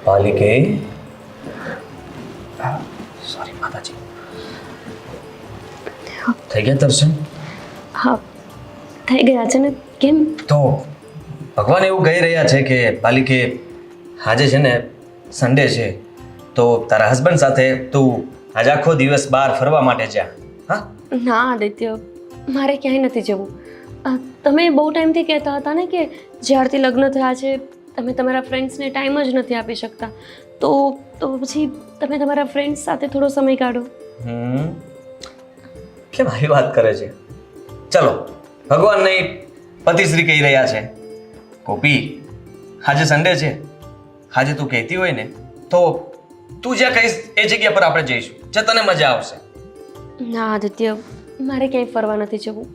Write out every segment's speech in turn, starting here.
પાલિકે sorry માતાજી થઈ ગયા દર્શન? હા થઈ ગયા છે ને. કેમ? તો ભગવાન એવું કહી રહ્યા છે કે પાલિકે આજે છે ને સન્ડે છે, તો તારા હસબન્ડ સાથે તું આજે આખો દિવસ બહાર ફરવા માટે જા. હા ના આદિત્ય, મારે ક્યાંય નથી જવું. તમે બહુ ટાઈમથી કહેતા હતા ને કે જ્યારથી લગ્ન થયા છે તમે તમારા ફ્રેન્ડ્સને ટાઈમ જ નથી આપી શકતા, તો પછી તમે તમારા ફ્રેન્ડ્સ સાથે થોડો સમય કાઢો. કેમ આવી વાત કરે છે? ચલો ભગવાન નહીં પતિશ્રી કહી રહ્યા છે. ગોપી આજે સન્ડે છે, આજે તું કહેતી હોય ને તો તું જ્યાં કહીશ એ જગ્યા પર આપણે જઈશું, જે તને મજા આવશે. ના આદિત્ય, મારે ક્યાંય ફરવા નથી જવું.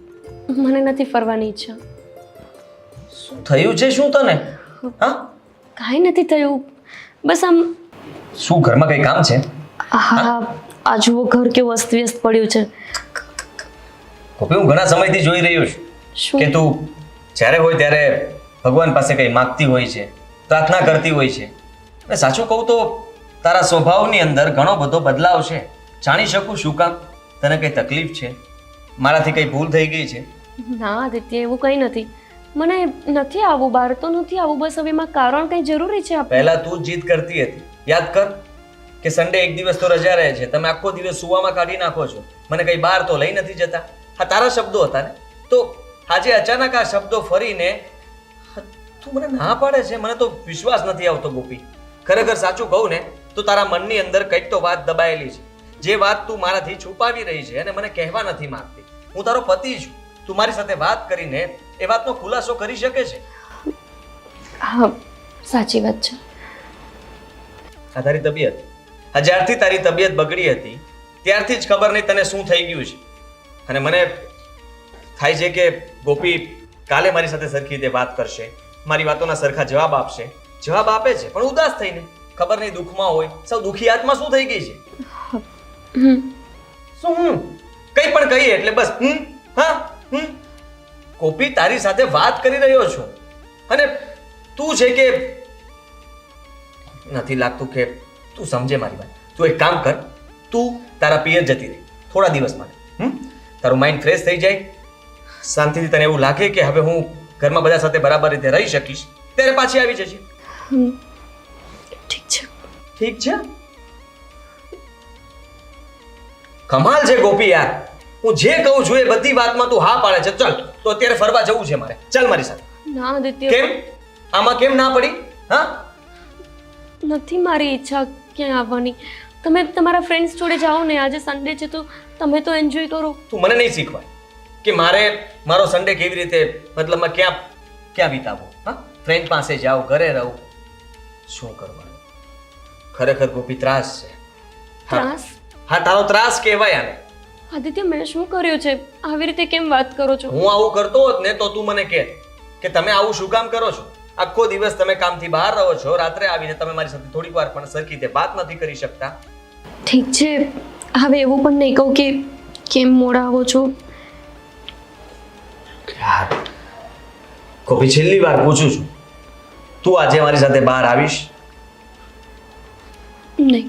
મને નથી ફરવાની ઈચ્છા. શું થયું છે શું તને? હા કાંઈ નથી થયું, બસ આમ. શું ઘરમાં કઈ કામ છે? હા આ જુઓ ઘર કેવું અસ્તવ્યસ્ત પડ્યું છે. ગોપી હું ઘણા સમયથી જોઈ રહ્યો છું શું? કે તું જ્યારે હોય ત્યારે ભગવાન પાસે કંઈ માગતી હોય છે, પ્રાર્થના કરતી હોય છે. અને સાચું કહું તો તારા સ્વભાવની અંદર ઘણો બધો બદલાવ છે. જાણી શકું શું કામ? તને કંઈ તકલીફ છે? મારાથી કંઈ ભૂલ થઈ ગઈ છે? ના આદિત્ય, એવું કંઈ નથી. મને નથી આવવું બહાર, તો નથી આવવું, બસ હવે એમાં કારણ કંઈ જરૂરી છે? પહેલા તું જ જીદ કરતી હતી, યાદ કર કે સન્ડે એક દિવસ તો રજા રહે છે, તમે આખો દિવસ સુવામાં કાઢી નાખો છો, મને કંઈ બહાર તો લઈ નથી જતા. હા તારા શબ્દો હતા ને, તો આજે અચાનક આ શબ્દો ફરીને તું મને ના પાડે છે. મને તો વિશ્વાસ નથી આવતો ગોપી. ખરેખર સાચું કહું ને તો તારા મનની અંદર કંઈક તો વાત દબાયેલી છે, જે વાત તું મારાથી છુપાવી રહી છે અને મને કહેવા નથી માંગતી. હું તારો પતિ છું, તું મારી સાથે વાત કરીને એ વાતનો ખુલાસો કરી શકે છે. હા સાચી વાત છે. આ તારી તબિયત, જ્યારથી તારી તબિયત બગડી હતી ત્યારથી જ ખબર નહીં તને શું થઈ ગયું છે. અને મને થાય છે કે ગોપી કાલે મારી સાથે સરખી રીતે વાત કરશે, મારી વાતોના સરખા જવાબ આપશે. જવાબ આપે છે પણ ઉદાસ થઈને, ખબર નહીં દુઃખમાં હોય. સૌ દુઃખી આત્મા શું થઈ ગઈ છે? શું કંઈ પણ કહીએ એટલે બસ હા. ગોપી તારી સાથે વાત કરી રહ્યો છું અને તું છે કે નથી લાગતું કે તું સમજે મારી વાત. તું એક કામ કર, તું તારા પિયર જતી રહી થોડા દિવસ માટે. તારું માઇન્ડ ફ્રેશ થઈ જાય, શાંતિથી તને એવું લાગે કે હવે હું ઘરમાં બધા સાથે બરાબર રીતે રહી શકીશ, ત્યારે પાછી આવી જશે. ઠીક છે. ઠીક છે? કમાલ છે ગોપી યાર. હું જે કહું છું એ બધી વાતમાં તું હા પાડે છે. ચાલ તો અત્યારે ફરવા જવું છે મારે, ચાલ મારી સાથે. ના આદિત્ય. કેમ? આમાં કેમ ના પડી? હા નથી મારી ઈચ્છા ક્યાંય આવવાની. તમે તમારા ફ્રેન્ડ્સ જોડે જાઓ ને, આજે સન્ડે છે તો તમે તો એન્જોય કરો. તું મને નહીં શીખવાય કે મારો સન્ડે કેવી રીતે, મતલબમાં ક્યાં વિતાવો. હા ફ્રેન્ડ પાસે જાઓ, ઘરે રહું, શું કરવાનું? ખરેખર ગોપી ત્રાસ છે. ત્રાસ? હા તારો ત્રાસ કહેવાય આને. આદિત્ય મેં શું કર્યું છે? આવી રીતે કેમ વાત કરો છો? હું આવું કરતો હોત ને તો તું મને કહે કે તમે આવું શું કામ કરો છો? આખો દિવસ તમે કામથી બહાર રહો છો, રાત્રે આવીને તમે મારી સાથે થોડીક વાર પણ સરખી રીતે વાત નથી કરી શકતા. ઠીક છે, હવે એવું પણ નહીં કહું કે કેમ મોડા આવો છો. ગોપી છેલ્લી વાર પૂછું છું, તું આજે મારી સાથે બહાર આવીશ? નહીં.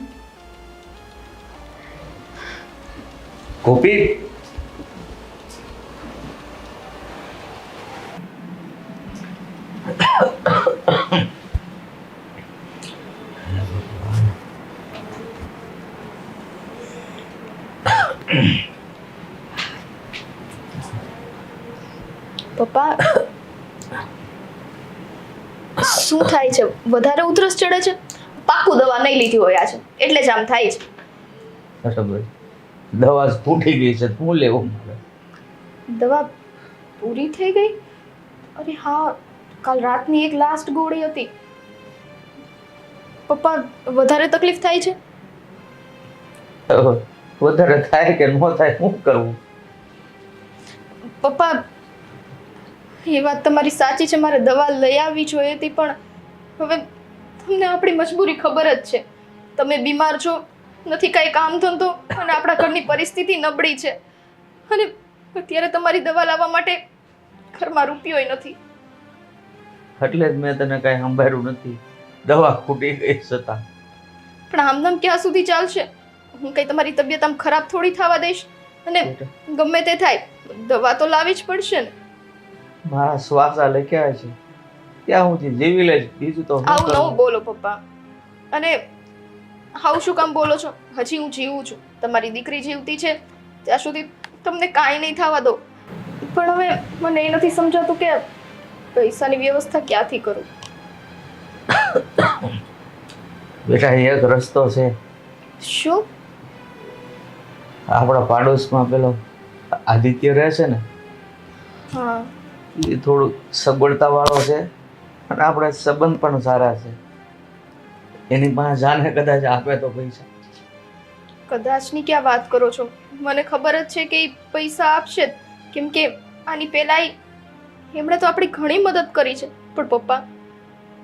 ગોપી પપ્પા શું થાય છે? વધારે ઉધરસ ચડે છે? પાકું દવા નહીં લીધી હોય આજે, એટલે જ આમ થાય છે. બરાબર, દવા ફૂટી ગઈ છે, શું લેવું મારે? દવા પૂરી થઈ ગઈ? અરે હા, કાલ રાતની એક લાસ્ટ ગોળી હતી. પપ્પા વધારે તકલીફ થાય છે? વધારે થાય કે ન થાય, શું કરવું? પપ્પા એ વાત તમારી સાચી છે, મારે દવા લઈ આવવી જોઈએ હતી, પણ હવે તમને આપણી મજબૂરી ખબર જ છે. તમે બીમાર છો, નથી કાંઈ કામ ધંધો, અને આપણા ઘરની પરિસ્થિતિ નબળી છે, અને અત્યારે તમારી દવા લાવવા માટે ઘરમાં રૂપિયોય નથી. એટલે જ મેં તને કાંઈ સંભાળ્યું નથી. દવા ખૂટી ગઈ છતાં. પણ આમનામ ક્યાં સુધી ચાલશે? હું કઈ તમારી તબિયત આમ ખરાબ થોડી થવા દઈશ. અને ગમે તે થાય દવા તો લાવવી જ પડશે ને. મારા શ્વાસ આ લખ્યા છે ત્યાં હું જીવી લઈશ, બીજું તો શું આવું કરું? નવું બોલો પપ્પા. અને આવું શું કામ બોલો છો? હજી હું જીવું છું, તમારી દીકરી જીવતી છે, ત્યાં સુધી તમને કાંઈ નહીં થવા દો. પણ હવે મને એ નથી સમજાતું કે પૈસાની વ્યવસ્થા ક્યાંથી કરું. બેટા એક રસ્તો છે. શું? આપણા પાડોશમાં પેલો આદિત્ય રહે છે ને, હા, એ થોડું સગવડતા વાળો છે અને આપણા સંબંધ પણ સારા છે. એની પાસે જાને કદાચ આપે તો પૈસા. કદાચની ક્યાં વાત કરો છો? મને ખબર જ છે કે એ પૈસા આપશે જ. કેમ કે આની પહેલાંય એમણે તો આપણી ઘણી મદદ કરી છે. પણ પપ્પા,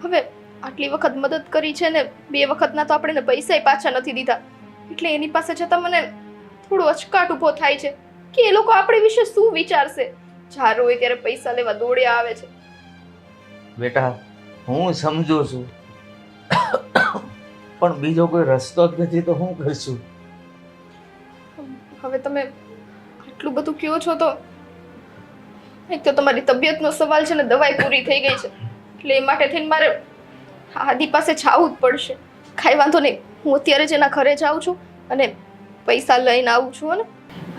હવે આટલી વખત મદદ કરી છે ને 2 વખતના તો આપણે પૈસાય પાછા નથી દીધા. એટલે એની પાસે જતાં મને થોડો અચકાટ ઊભો થાય છે કે એ લોકો આપણી વિશે શું વિચારશે. જ્યારે હોય ત્યારે પૈસા લેવા દોડ્યા આવે છે. બેટા હું સમજુ છું, પણ બીજો કોઈ રસ્તો જ નથી તો શું કરશું? હવે તમે આટલું બધું કહો છો તો એક તો તમારી તબિયતનો સવાલ છે ને, દવાઈ પૂરી થઈ ગઈ છે એટલે એ માટે થઈને મારે આદિ પાસે જવું જ પડશે. કાંઈ વાંધો નહીં, હું અત્યારે જ એના ઘરે જાઉં છું અને પૈસા લઈને આવું છું. ને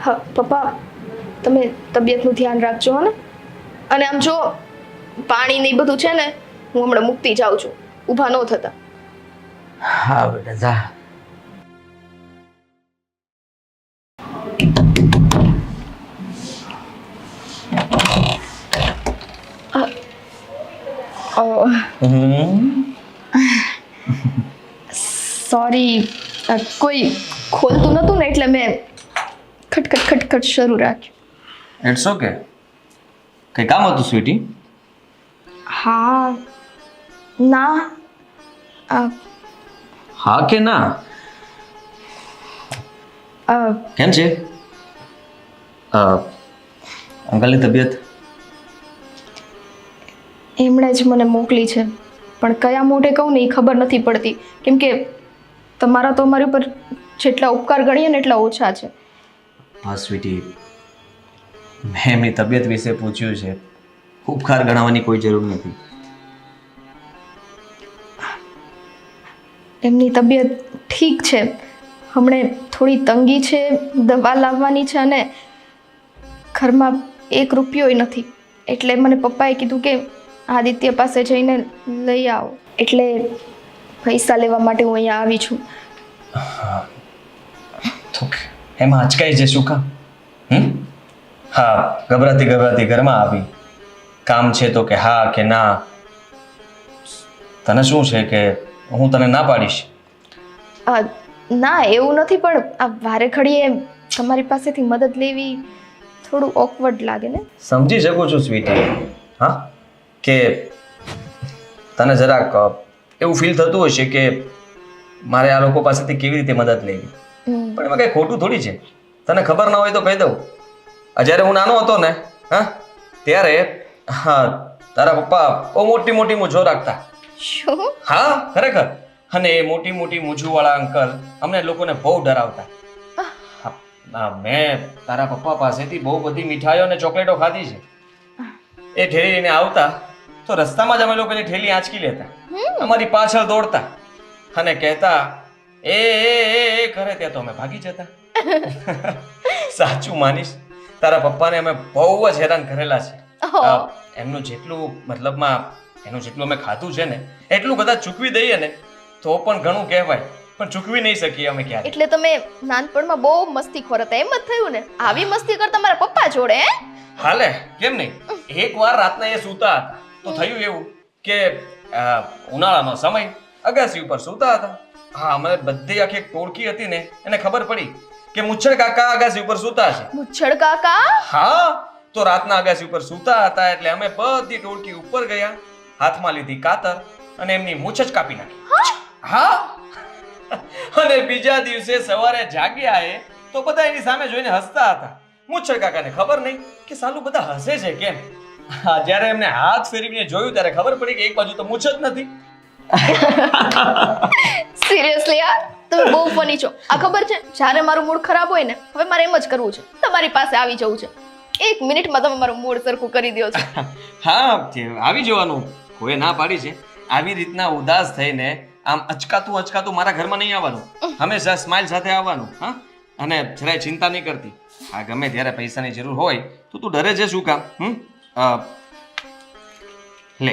હા પપ્પા, તમે તબિયતનું ધ્યાન રાખજો. ને અને આમ જો પાણી ને બધું છે ને, હું હમણાં મૂકતી જાઉં છું, ઊભા ન થતા. હા બેટા જા. સોરી, કોઈ ખોલતું નહોતું ને એટલે મેં ખટખટ ખટખટ શરૂ રાખ્યું. It's okay. કઈ કામ હતું સ્વીટી? હા, ના, હા કે ના? કેમ છે અંકલની તબિયત? એમણે જ મને મોકલી છે, પણ કયા મોઢે કહું ને એ ખબર નથી પડતી. કેમ કે તમારા તો અમારી ઉપર જેટલા ઉપકાર ગણીએ ને એટલા ઓછા છે. હા સ્વીટી, મેં એમની તબિયત વિશે પૂછ્યું છે, ઉપકાર ગણાવવાની કોઈ જરૂર નથી. એમની તબિયત ઠીક છે, હમણે થોડી તંગી છે, દવા લાવવાની છે અને ઘરમાં 1 રૂપિયોય નથી. એટલે મને પપ્પાએ કીધું કે આદિત્ય પાસે જઈને લઈ આવો. એટલે પૈસા લેવા માટે હું અહીંયા આવી છું. તો એમાં અચકાઈ છે શું કામ? હા, ગભરાતી ગભરાતી ઘરમાં આવી, કામ છે તો કે હા કે ના. તને શું છે કે હું તને ના પાડીશ? ના એવું નથી, પણ આ વારે ઘડીએ તમારી પાસેથી મદદ લેવી થોડું ઓકવર્ડ લાગે ને. સમજી શકું છું સ્વીટી. હા, કે તને જરાક એવું ફીલ થતું હશે કે મારે આ લોકો પાસેથી કેવી રીતે મદદ લેવી. પણ એમાં કંઈ ખોટું થોડી છે. તને ખબર ના હોય તો કહી દઉં, જ્યારે હું નાનો હતો ને, હા, ત્યારે હા તારા પપ્પા બહુ મોટી મોટી મૂંછો રાખતા. શું? હા ખરેખર. અને એ મોટી મોટી મૂંછુવાળા અંકલ અમને લોકોને બહુ ડરાવતા. મેં તારા પપ્પા પાસેથી બહુ બધી મીઠાઈઓ અને ચોકલેટો ખાધી છે. એ ઠેલી લઈને આવતા તો રસ્તામાં જ અમે લોકો એની ઠેલી આંચકી લેતા, અમારી પાછળ દોડતા અને કહેતા એ કરે ત્યાં તો અમે ભાગી જતા. સાચું માનીશ, તારા પપ્પાને અમે બહુ જ હેરાન કરેલા છે. એમનું જેટલું મતલબમાં એનું જેટલું અમે ખાધું છે ને એટલું કદાચ ચૂકવી દઈએ ને તો પણ ઘણું કહેવાય, પણ ચૂકવી નહીં શકીએ અમે ક્યારે. એટલે તમે નાનપણમાં બહુ મસ્તીખોર હતા એમ જ થયું ને? આવી મસ્તી કરતા મારા પપ્પા જોડે હે? હાલે કેમ નહીં. એકવાર રાતના એ સૂતા હતા તો થયું એવું કે ઉનાળાનો સમય, અગાસી ઉપર સૂતા હતા. હા, અમે બધી આખી ટોળકી હતી ને એને ખબર પડી કે મુચ્છડ કાકા અગાસી ઉપર સૂતા છે. મુચ્છડ કાકા? હા, તો રાતના અગાસી ઉપર સૂતા હતા એટલે અમે બધી ટોળકી ઉપર ગયા, હાથમાં લીધી કાતર અને એમની મૂછ જ કાપી નાખી. હા, અને બીજા દિવસે સવારે જાગ્યા એ તો બધા એની સામે જોઈને હસતા હતા. મુચ્છડ કાકાને ખબર નહીં કે સાલું બધા હસે છે કેમ. જ્યારે એમને હાથ ફેરવીને જોયું ત્યારે ખબર પડી કે એક બાજુ તો મૂછ જ નથી સિરિયસલી યાર તમે બહુ ફની છો. આ ખબર છે જ્યારે મારું મૂડ ખરાબ હોય ને હવે મારે એમ જ કરવું છે, તમારી પાસે આવી જવું છે. 1 મિનિટમાં તમે મારું મૂડ સરખું કરી દો છો. હા આવી જવાનું, કોઈ ના પાડી છે. આવી રીતના ઉદાસ થઈને આમ અચકાતું મારા ઘરમાં નહીં આવવાનું. હંમેશા સ્માઇલ સાથે આવવાનું. હા, અને જરાય ચિંતા નહીં કરતી. હા, ગમે ત્યારે પૈસાની જરૂર હોય તો તું ડરે છે શું કામ? લે,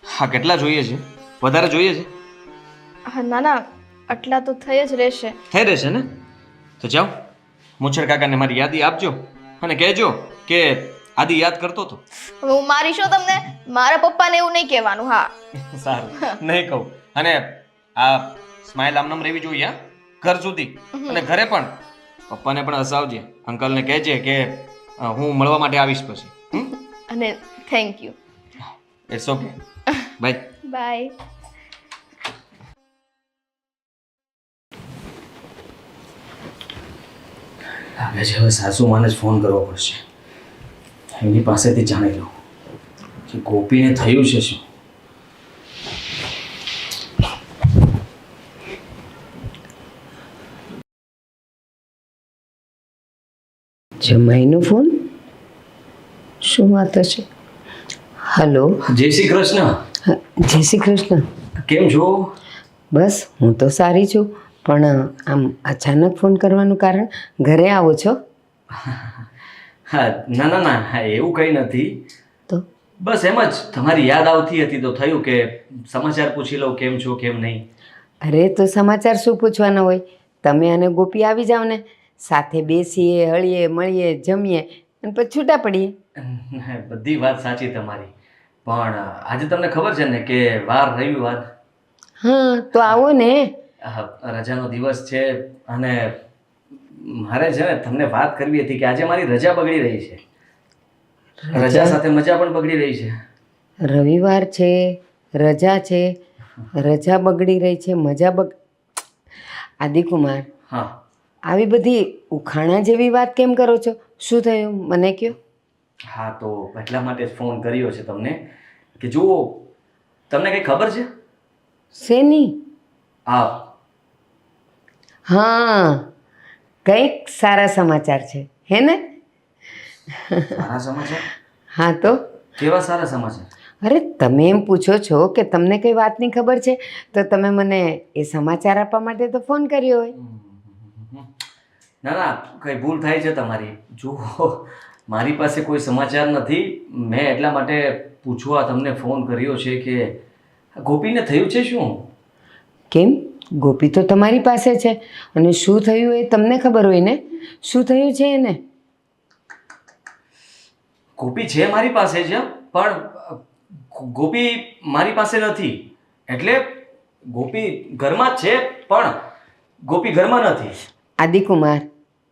હા કેટલા જોઈએ છે? વધારે જોઈએ છે? હા ના ના, આટલા તો થઈ જ રહેશે. થઈ રહેશે ને? તો જાઓ, મુછડ કાકાને મારી યાદી આપજો અને કહેજો કે આદિ યાદ કરતો હતો. હવે હું મારીશો તમને? મારા પપ્પાને એવું નહીં કહેવાનું. હા સારું, નહીં કહું. અને આ સ્માઇલ આમ નામ રહેવી જોઈએ, હા, ઘર સુધી અને ઘરે પણ. પપ્પાને પણ હસાવજે, અંકલને કહેજે કે હું મળવા માટે આવીશ પછી. અને thank you. It's okay, bye. Bye. લાગે છે હવે સાસુમાને જ ફોન કરવો પડશે. એમની પાસેથી જાણી લઉં કે ગોપીને થયું છે શું. જમાઈનો ફોન? શું વાત છે? હલો. જય શ્રી કૃષ્ણ. જય શ્રી કૃષ્ણ. કેમ છો? બસ હું તો સારી છું, પણ આમ અચાનક ફોન કરવાનું કારણ? ઘરે આવો છો? હા, ના એવું કંઈ નથી. તો બસ એમ જ તમારી યાદ આવતી હતી તો થયું કે સમાચાર પૂછી લઉં કેમ છો કેમ નહીં. અરે તો સમાચાર શું પૂછવાના હોય? તમે અને ગોપી આવી જાઓ ને, સાથે બેસીએ, હળીએ મળીએ, જમીએ અને પછી છૂટા પડીએ. બધી વાત સાચી તમારી, પણ આજે તમને ખબર છે ને કે વાર રવિવાર. હા તો આવો ને. રજાનો દિવસ છે અને મારે છે ને તમને વાત કરવી હતી કે આજે મારી રજા બગડી રહી છે. રજા સાથે મજા પણ બગડી રહી છે. રવિવાર છે, રજા છે, રજા બગડી રહી છે, મજા આદિકુમાર, હા, આવી બધી ઉખાણા જેવી વાત કેમ કરો છો? શું થયું મને કહો. હા તો એટલા માટે જ ફોન કર્યો છે તમને કે જુઓ, તમને કંઈ ખબર છે? શેની? હા, કંઈક સારા સમાચાર છે, હે ને? સારા સમાચાર? હા તો કેવા સારા સમાચાર? અરે તમે એમ પૂછો છો કે તમને કઈ વાતની ખબર છે તો તમે મને એ સમાચાર આપવા માટે તો ફોન કર્યો હોય. ના કઈ ભૂલ થાય છે તમારી. જુઓ, મારી પાસે કોઈ સમાચાર નથી. મેં એટલા માટે પૂછવા તમને ફોન કર્યો છે કે ગોપીને થયું છે શું? કેમ? ગોપી તો તમારી પાસે છે અને શું થયું એ તમને ખબર હોય ને. શું થયું છે એને? ગોપી છે મારી પાસે છે, પણ ગોપી મારી પાસે નથી. એટલે ગોપી ઘરમાં જ છે, પણ ગોપી ઘરમાં નથી. આદિકુમાર,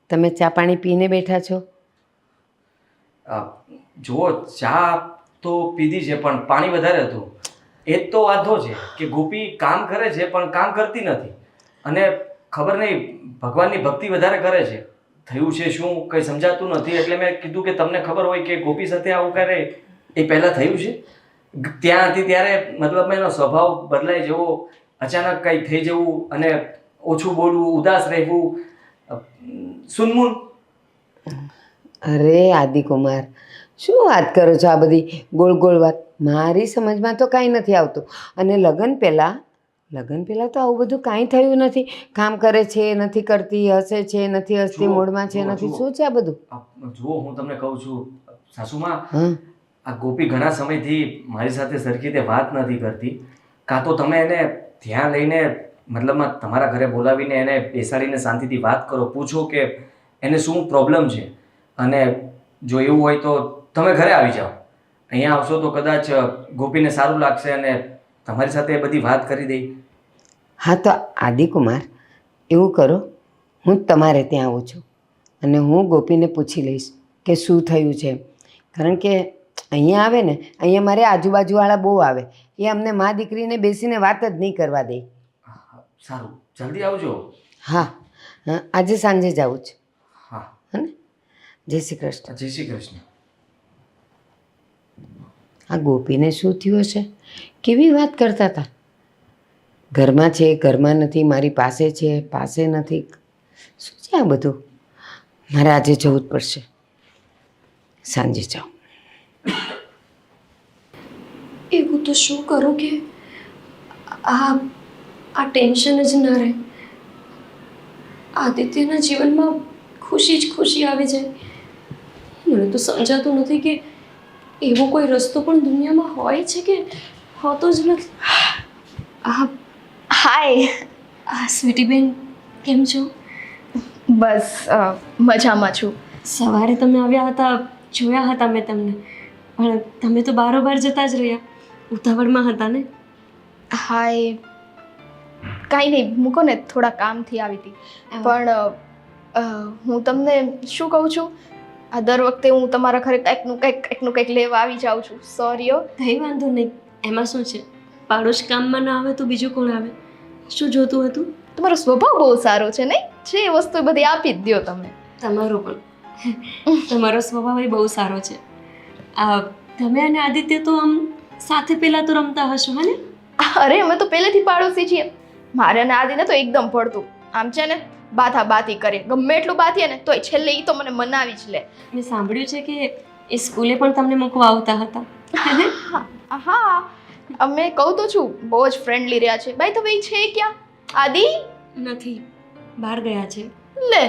તમે ચા પાણી પીને બેઠા છો? જુઓ, ચા તો પીધી છે પણ પાણી વધારે હતું. એ જ તો વાંધો છે કે ગોપી કામ કરે છે પણ કામ કરતી નથી. અને ખબર નહીં, ભગવાનની ભક્તિ વધારે કરે છે. થયું છે શું કંઈ સમજાતું નથી, એટલે મેં કીધું કે તમને ખબર હોય કે ગોપી સાથે આવું કરે એ પહેલાં થયું છે. ત્યાં હતી ત્યારે મતલબ એનો સ્વભાવ બદલાઈ જવો, અચાનક કંઈ થઈ જવું અને ઓછું બોલવું, ઉદાસ રહેવું, સુનમુન. અરે આદિકુમાર, શું વાત કરો છો? આ બધી ગોળ ગોળ વાત મારી સમજમાં તો કાંઈ નથી આવતું. અને લગ્ન પહેલાં તો આવું બધું કાંઈ થયું નથી. કામ કરે છે, નથી કરતી, હસે છે, નથી હસતી, મૂડમાં છે, નથી. શું છે આ બધું? જુઓ, હું તમને કહું છું સાસુમાં, હા, આ ગોપી ઘણા સમયથી મારી સાથે સરખી રીતે વાત નથી કરતી. કાં તો તમે એને ધ્યાન લઈને મતલબમાં તમારા ઘરે બોલાવીને એને બેસાડીને શાંતિથી વાત કરો, પૂછો કે એને શું પ્રોબ્લેમ છે. અને જો એવું હોય તો તમે ઘરે આવી જાઓ. અહીંયા આવશો તો કદાચ ગોપીને સારું લાગશે અને તમારી સાથે એ બધી વાત કરી દઈ. હા તો આદિકુમાર, એવું કરો, હું તમારે ત્યાં આવું છું અને હું ગોપીને પૂછી લઈશ કે શું થયું છે. કારણ કે અહીંયા આવે ને, અહીંયા મારે આજુબાજુવાળા બહુ આવે, એ અમને મા દીકરીને બેસીને વાત જ નહીં કરવા દે. સારું, જલ્દી આવજો. હા, આજે સાંજે જ આવું છું. હા, હે ને? જય શ્રી કૃષ્ણ. જય શ્રી કૃષ્ણ. આ ગોપીને શું થયું હશે? કેવી વાત કરતા હતા, ઘરમાં છે, ઘરમાં નથી, મારી પાસે છે, પાસે નથી. શું છે આ બધું? મારે આજે જવું જ પડશે, સાંજે જાઉં. એવું તો શું કરું કે આ ટેન્શન જ ના રહે, આદિત્યના જીવનમાં ખુશી જ ખુશી આવી જાય. મને તો સમજાતું નથી કે એવો કોઈ રસ્તો પણ દુનિયામાં હોય છે કે હોતો જ નથી. હાય. સ્વીટી બેન, કેમ છો? બસ મજામાં છું. સવારે તમે આવ્યા હતા, જોયા હતા મેં તમને, પણ તમે તો બારોબાર જતા જ રહ્યા, ઉતાવળમાં હતા ને? હાય, કાંઈ નહીં, મૂકો ને, થોડા કામથી આવી હતી. પણ હું તમને શું કહું છું, આ દર વખતે હું તમારા ઘરે કંઈકનું કંઈક લેવા આવી જાઉં છું. સોરી હો. કંઈ વાંધો નહીં, એમાં શું છે, પાડોશ કામમાં ના આવે તો બીજું કોણ આવે? શું જોતું હતું? તમારો સ્વભાવ બહુ સારો છે નહીં? જે વસ્તુ એ બધી આપી જ દો તમે. તમારો પણ તમારો સ્વભાવ એ બહુ સારો છે. તમે અને આદિત્ય તો આમ સાથે પહેલાં તો રમતા હશો, હે ને? અરે અમે તો પહેલેથી પાડોશી છીએ. મારે અને આદિને તો એકદમ પડતું. આમ છે ને, બાથી કરીએ, ગમે એટલું બાથીએ ને તોય છેલ્લે એ તો મને મનાવી જ લે. મેં સાંભળ્યું છે કે એ સ્કૂલે પણ તમને મૂકવા આવતા હતા. હા, અમે કહું તો છું, બહુ જ ફ્રેન્ડલી રહ્યા છે. ભાઈ તો ભાઈ છે ક્યાં? આદિ નથી, બહાર ગયા છે. લે,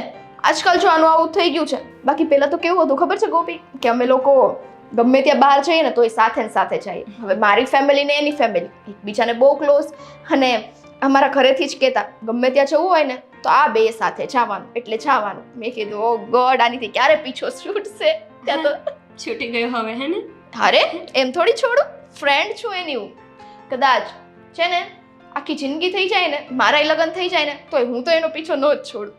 આજકાલ જો આનું આવું થઈ ગયું છે. બાકી પહેલા તો કેવું હતું ખબર છે ગોપી, કે અમે લોકો ગમે ત્યાં બહાર જઈએ ને તો એ સાથે ને સાથે જઈએ. હવે મારી ફેમિલી ને એની ફેમિલી એકબીજાને બહુ ક્લોઝ, અને અમારા ઘરેથી જ કહેતા ગમે ત્યાં જવું હોય ને તો આ બે સાથે જવાનું એટલે જવાનું. મેં કીધું ઓ ગોડ, આનીથી ક્યારે પીછો છૂટશે? ત્યાં તો છૂટી ગયો હવે, હે ને? અરે એમ થોડી છોડું, ફ્રેન્ડ છું એની હું. કદાચ છે ને આખી જિંદગી થઈ જાય ને, મારા લગ્ન થઈ જાય ને તોય હું તો એનો પીછો ન જ છોડું.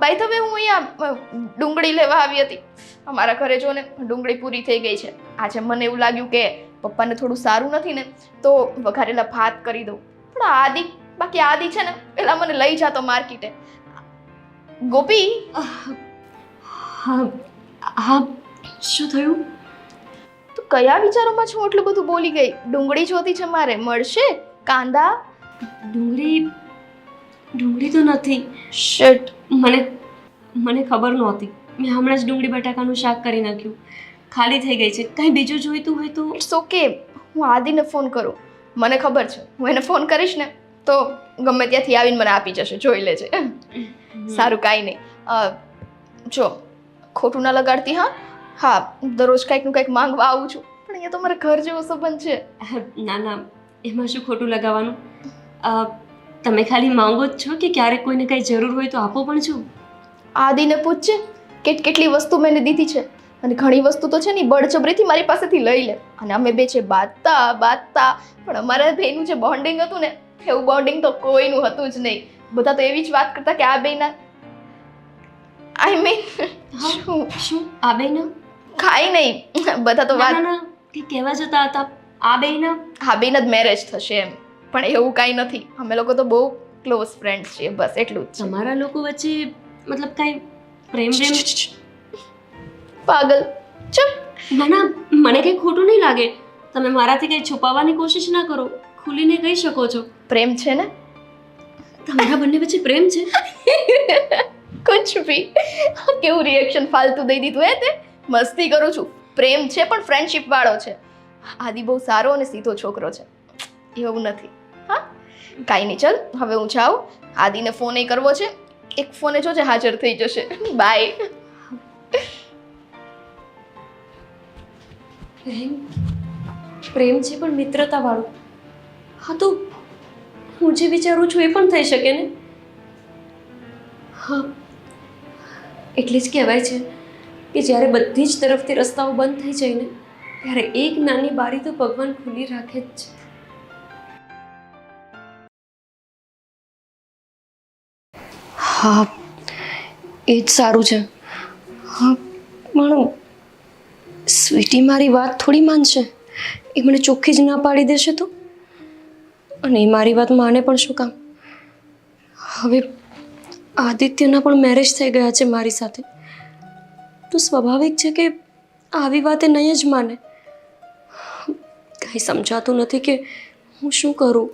ભાઈ તમે હું અહીંયા ડુંગળી લેવા આવી હતી. અમારા ઘરે જો ને ડુંગળી પૂરી થઈ ગઈ છે. આજે મને એવું લાગ્યું કે પપ્પાને થોડું સારું નથી ને તો વઘારેલા ભાત કરી દઉં. પણ બાકી આદિ છે ને પેલા મને લઈ જાતો માર્કેટે. ગોપી. હા, શું થયું? તું કયા વિચારોમાં છું એટલું બધું બોલી ગઈ? ડુંગળી જોતી છે મારે, મળશે? કાંદા? ડુંગળી તો નથી. શિટ. મને ખબર નહોતી. મેં હમણાં જ ડુંગળી બટાકાનું શાક કરી નાખ્યું, ખાલી થઈ ગઈ છે. કાંઈ બીજું જોઈતું હોય તો? ઇટ્સ ઓકે, હું આદિને ફોન કરું. મને ખબર છે હું એને ફોન કરીશ ને તો ગમે ત્યાંથી આવીને મને આપી જશે, જોઈ લેજે. સારું, કાંઈ નહીં. જો ખોટું ના લગાડતી. હા, દરરોજ કંઈકનું કંઈક માંગવા આવું છું, પણ અહીંયા તો મારા ઘર જેવો સંબંધ છે. ના, એમાં શું ખોટું લગાવવાનું? તમે ખાલી માંગો જ છો કે ક્યારેક કોઈને કંઈ જરૂર હોય તો આપો પણ છું? આદિને પૂછજે કેટલી વસ્તુ મેં એને દીધી છે, અને ઘણી વસ્તુ તો છે ને બળજબરીથી મારી પાસેથી લઈ લે. અને અમે બે છે બાતતા, પણ અમારા બેનું જે બોન્ડિંગ હતું ને એવું બોન્ડિંગ તો કોઈનું હતું જ નહીં. બધા તો એવી જ વાત કરતા કે આ બેના આઈ મીન શું આ બેના? કાંઈ નહીં, બધા તો વાત કે કહેવા જતા હતા આ બેના. હા, બેના જ મેરેજ થશે એમ, પણ એવું કાંઈ નથી. અમે લોકો તો બહુ ક્લોઝ ફ્રેન્ડ છીએ, બસ એટલું જ. તમારા લોકો વચ્ચે મતલબ કાંઈ પ્રેમ? પાગલ, ચુપ. ના, મને કંઈ ખોટું નહીં લાગે. તમે મારાથી કંઈ છુપાવવાની કોશિશ ના કરો, ખુલીને કહી શકો છો. પ્રેમ છે ને? તમારા બંને વચ્ચે પ્રેમ છે? કુછ ભી. કેવું રિએક્શન ફાલતુ દઈ દીધું હે તે? મસ્તી કરું છું. પ્રેમ છે પણ ફ્રેન્ડશિપ વાળો છે. આદિ બહુ સારો અને સીધો છોકરો છે, એવું નથી. હા, કાંઈ નહીં, ચાલ હવે હું જાઉં. આદિને ફોન એ કરવો છે, એક ફોને જોજે હાજર થઈ જશે. બાય. પ્રેમ છે પણ મિત્રતા વાળું. હા, તો હું જે વિચારું છું એ પણ થઈ શકે ને? હા, એટલે જ કહેવાય છે કે જ્યારે બધી જ તરફથી રસ્તાઓ બંધ થઈ જાય ને ત્યારે એક નાની બારી તો ભગવાન ખુલ્લી રાખે જ છે. હા, એ જ સારું છે. હા, પણ સ્વીટી મારી વાત થોડી માનશે. એ મને ચોખ્ખી જ ના પાડી દેશે તો? અને એ મારી વાત માને પણ શું કામ? હવે આદિત્યના પણ મેરેજ થઈ ગયા છે મારી સાથે, તો સ્વાભાવિક છે કે આવી વાતે નહીં જ માને. કંઈ સમજાતું નથી કે હું શું કરું.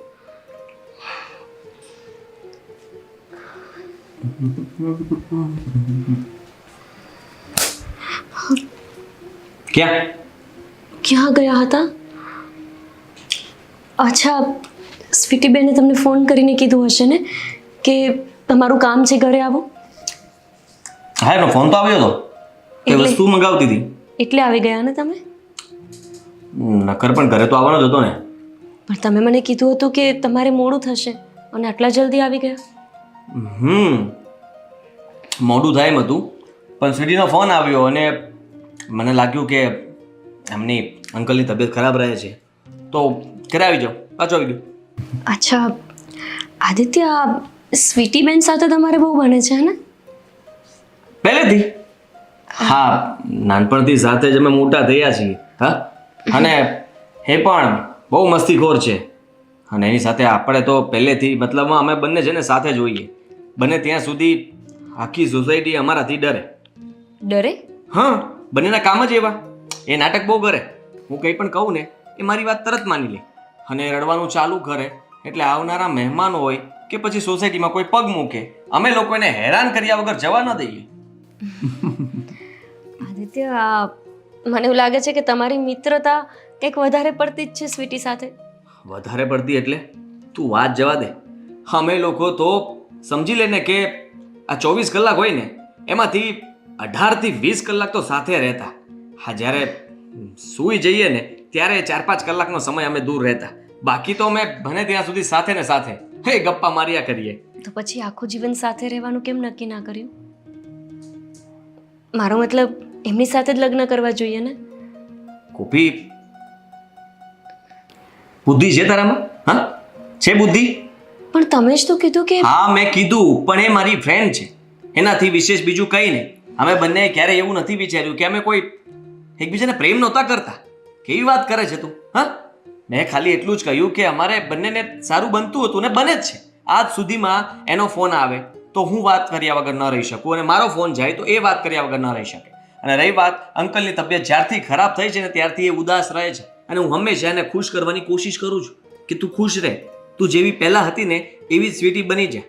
ક્યાં ક્યાં ગયા હતા? અચ્છા, સ્વીટી બેને તમને ફોન કરીને કીધું હશે ને કે તમારું કામ છે, ઘરે આવો. હા, એનો ફોન તો આવ્યો હતો કે એટલે? વસ્તુ મંગાવતી હતી. એટલે આવી ગયા ને તમે? નકર પણ ઘરે તો આવવાનો જ હતો ને. પણ તમે મને કીધું હતું કે તમારે મોડું થશે અને આટલા જલ્દી આવી ગયા. મોડું થાય એમ હતું, પણ સ્વીટીનો ફોન આવ્યો અને મને લાગ્યું કે એમની અંકલની તબિયત ખરાબ રહે છે, તો ઘરે આવી જાઓ. પાછો આવી ગયો. અચ્છા આદિત્ય, આ સ્વીટી બેન સાથે તમારે બહુ બને છે ને? પહેલેથી? હા, નાનપણથી સાથે જ અમે મોટા થયા છીએ. હા, અને એ પણ બહુ મસ્તીખોર છે, અને એની સાથે આપણે તો પહેલેથી મતલબમાં અમે બંને છે ને સાથે જ હોઈએ. બને ત્યાં સુધી આખી સોસાયટી અમારાથી ડરે. ડરે? હા, બંનેના કામ જ એવા. એ નાટક બહુ કરે. હું કંઈ પણ કહું ને એ મારી વાત તરત માની લે અને રડવાનું ચાલુ કરે, એટલે આવનારા મહેમાનો હોય કે પછી સોસાયટીમાં કોઈ પગ મૂકે, અમે લોકો એને હેરાન કર્યા વગર જવા ન દઈએ. આદિત્ય, આ મને એવું લાગે છે કે તમારી મિત્રતા કંઈક વધારે પડતી જ છે સ્વીટી સાથે. વધારે પડતી એટલે તું વાત જવા દે. અમે લોકો તો સમજી લે ને કે આ 24 કલાક હોય ને એમાંથી 18 થી 20 કલાક તો સાથે રહેતા. હા, જ્યારે સૂઈ જઈએ ને ત્યારે 4-5 કલાકનો સમય અમે દૂર રહેતા. બાકી તો અમે બને ત્યાં સુધી સાથે ને સાથે હે ગપ્પા માર્યા કરીએ. તો પછી આખું જીવન સાથે રહેવાનું કેમ નક્કી ના કર્યું? મારો મતલબ એમની સાથે જ લગ્ન કરવા જોઈએ ને. કોપી, બુદ્ધિ છે તારામાં? હા, છે બુદ્ધિ? પણ તમે જ તો કીધું કે હા, મેં કીધું, પણ એ મારી ફ્રેન્ડ છે, એનાથી વિશેષ બીજું કંઈ નહીં. અમે બંને ક્યારે એવું નથી વિચાર્યું કે અમે કોઈ એકબીજાને પ્રેમ નહોતા કરતા. કેવી વાત કરે છે તું? હા, મેં ખાલી એટલું જ કહ્યું કે અમારે બંનેને સારું બનતું હતું ને બને જ છે. આજ સુધીમાં એનો ફોન આવે તો હું વાત કર્યા વગર ન રહી શકું, અને મારો ફોન જાય તો એ વાત કર્યા વગર ન રહી શકે. અને રહી વાત અંકલની તબિયત જ્યારથી ખરાબ થઈ છે ને ત્યારથી એ ઉદાસ રહે છે, અને હું હંમેશા એને ખુશ કરવાની કોશિશ કરું છું કે તું ખુશ રહે, તું જેવી પહેલા હતી ને એવી જ સ્વીટી બની જાય.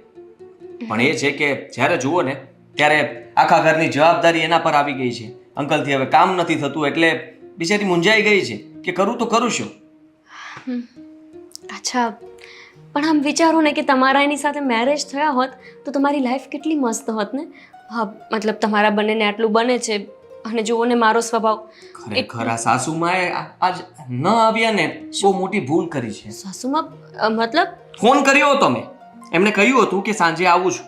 પણ એ છે કે જ્યારે જુઓ ને ત્યારે આખા ઘરની જવાબદારી એના પર આવી ગઈ છે. અંકલથી હવે કામ નથી થતું, એટલે બિચારી મૂંઝાઈ ગઈ છે કે કરું તો કરું શું. અચ્છા, પણ આમ વિચારો ને કે તમારા એની સાથે મેરેજ થયા હોત તો તમારી લાઈફ કેટલી મસ્ત હોત ને. હા, મતલબ તમારા બંનેને આટલું બને છે, અને જુઓ ને મારો સ્વભાવ. ખરેખર આ સાસુમાએ આજ ન આવ્યા ને બહુ મોટી ભૂલ કરી છે. સાસુમાં મતલબ ફોન કર્યો હતો મેં, એમણે કહ્યું હતું કે સાંજે આવું છું.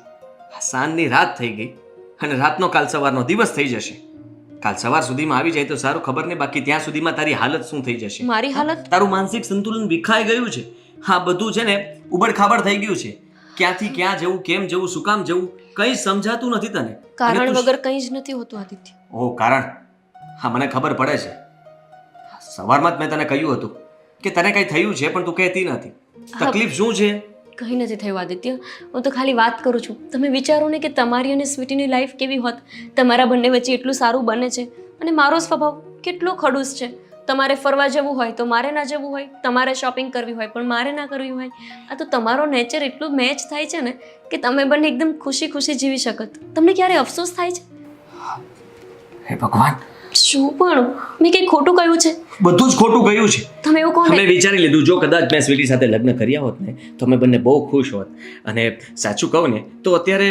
સાંજની રાત થઈ ગઈ અને રાતનો કાલ સવારનો દિવસ થઈ જશે. કાલ સવાર સુધીમાં આવી જાય તો સારું, ખબર નહીં બાકી ત્યાં સુધીમાં તારી હાલત શું થઈ જશે. મારી હાલત? તારું માનસિક સંતુલન વિખાઈ ગયું છે. હા, બધું છે ને ઉબડ ખાબડ થઈ ગયું છે. ક્યાંથી ક્યાં જવું, કેમ જવું, શું કામ જવું, કંઈ સમજાતું નથી તને. કારણ વગર કંઈ જ નથી હોતું આદિત્ય. ઓહ, કારણ? હા, મને ખબર પડે છે. સવારમાં જ મેં તને કહ્યું હતું કે તને કંઈ થયું છે પણ તું કહેતી નથી. તકલીફ શું છે? કંઈ નથી થયું આદિત્ય, હું તો ખાલી વાત કરું છું. તમે વિચારો ને કે તમારી અને સ્વીટીની લાઈફ કેવી હોત. તમારા બંને વચ્ચે એટલું સારું બને છે, અને મારો સ્વભાવ કેટલો ખડૂસ છે. તમારે ફરવા જવું હોય તો મારે ના જવું હોય, તમારે શોપિંગ કરવી હોય પણ મારે ના કરવી હોય. આ તો તમારો નેચર એટલું મેચ થાય છે ને કે તમે બંને એકદમ ખુશી ખુશી જીવી શકત. તમને ક્યારે અફસોસ થાય છે? હે ભગવાન, શું પણ મેં કંઈ ખોટું કહ્યું છે? બધું જ ખોટું કહ્યું છે. તમે એવું કોને? મેં વિચારી લીધું, જો કદાચ મેં સ્વીટી સાથે લગ્ન કર્યા હોત ને તો અમે બંને બહુ ખુશ હોત. અને સાચું કહું ને તો અત્યારે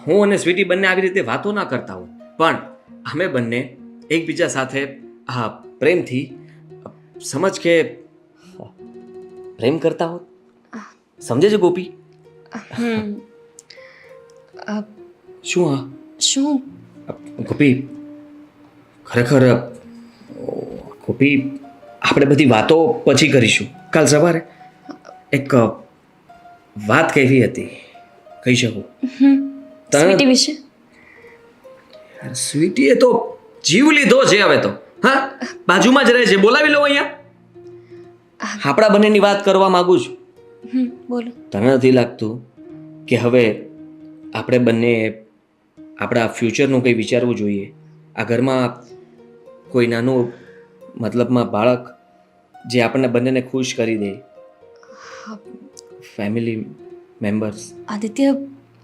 હું અને સ્વીટી બંને આવી રીતે વાતો ના કરતા હોત, પણ અમે બંને એકબીજા સાથે પ્રેમથી સમજ કે પ્રેમ કરતા હોત. સમજે છે ગોપી? શું? હા, શું ગોપી, ખરેખર ગોપી, આપણે બધી વાતો પછી કરીશું. કાલ સવારે એક વાત કહેવી હતી, કહી શકું? સ્વીટી વિશે? સ્વીટીએ તો જીવ લીધો છે હવે તો. હા, બાજુમાં જ રહે છે, બોલાવી લો અહીંયા. આપણા બંનેની વાત કરવા માંગુ છું. બોલો. તને નથી લાગતું કે હવે આપણે બંને આપણા ફ્યુચરનું કંઈ વિચારવું જોઈએ? આ ઘરમાં કોઈ નાનું મતલબમાં બાળક જે આપણને બંનેને ખુશ કરી દે. Family members. આદિત્ય,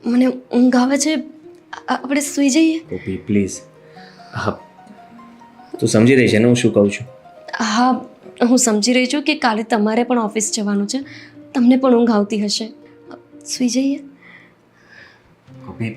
મને ઊંઘ આવે છે, આપણે સૂઈ જઈએ. ગોપી પ્લીઝ. હા, તું સમજી રહી છે ને હું શું કહું છું? હા, હું સમજી રહી છું કે કાલે તમારે પણ ઓફિસ જવાનું છે, તમને પણ ઊંઘ આવતી હશે. સૂઈ જઈએ. ગોપી,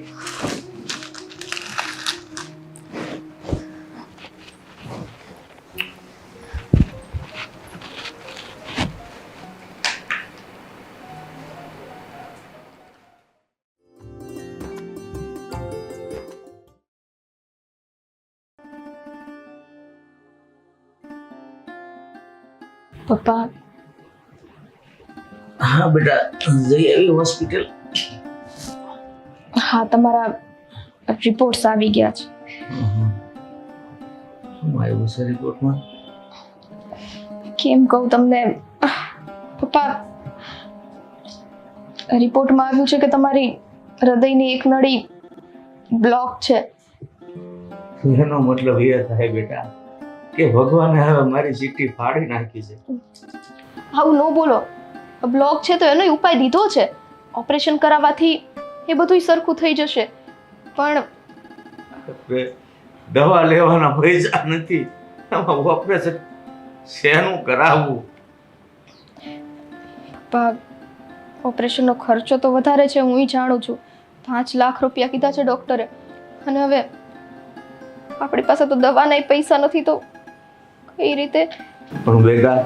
પપ્પા, હા બેટા, જઈ આવી હોસ્પિટલ? હા, તમારા રિપોર્ટ્સ આવી ગયા છે. શું આવ્યું છે રિપોર્ટમાં? કેમ કહું તમને પપ્પા, રિપોર્ટમાં આવ્યું છે કે તમારી હૃદયની એક નળી બ્લોક છે. એનો મતલબ એ થાય બેટા કે ભગવાને હવે મારી ચીઠી ફાડી નાખી છે. આવું ન બોલો. બ્લોક છે તો એનો ઉપાય દીધો છે. ઓપરેશન કરાવવાથી એ બધું સરખું થઈ જશે. પણ હવે દવા લેવાના પૈસા નથી, આમાં ઓપરેશન શેનું કરાવવું? પપ્પા, ઓપરેશનનો ખર્ચો તો વધારે છે, હું જાણું છું. 5 લાખ રૂપિયા કીધા છે ડૉક્ટરે. અને હવે આપણી પાસે તો દવાના પૈસા નથી, તો કઈ રીતે? પણ બેટા,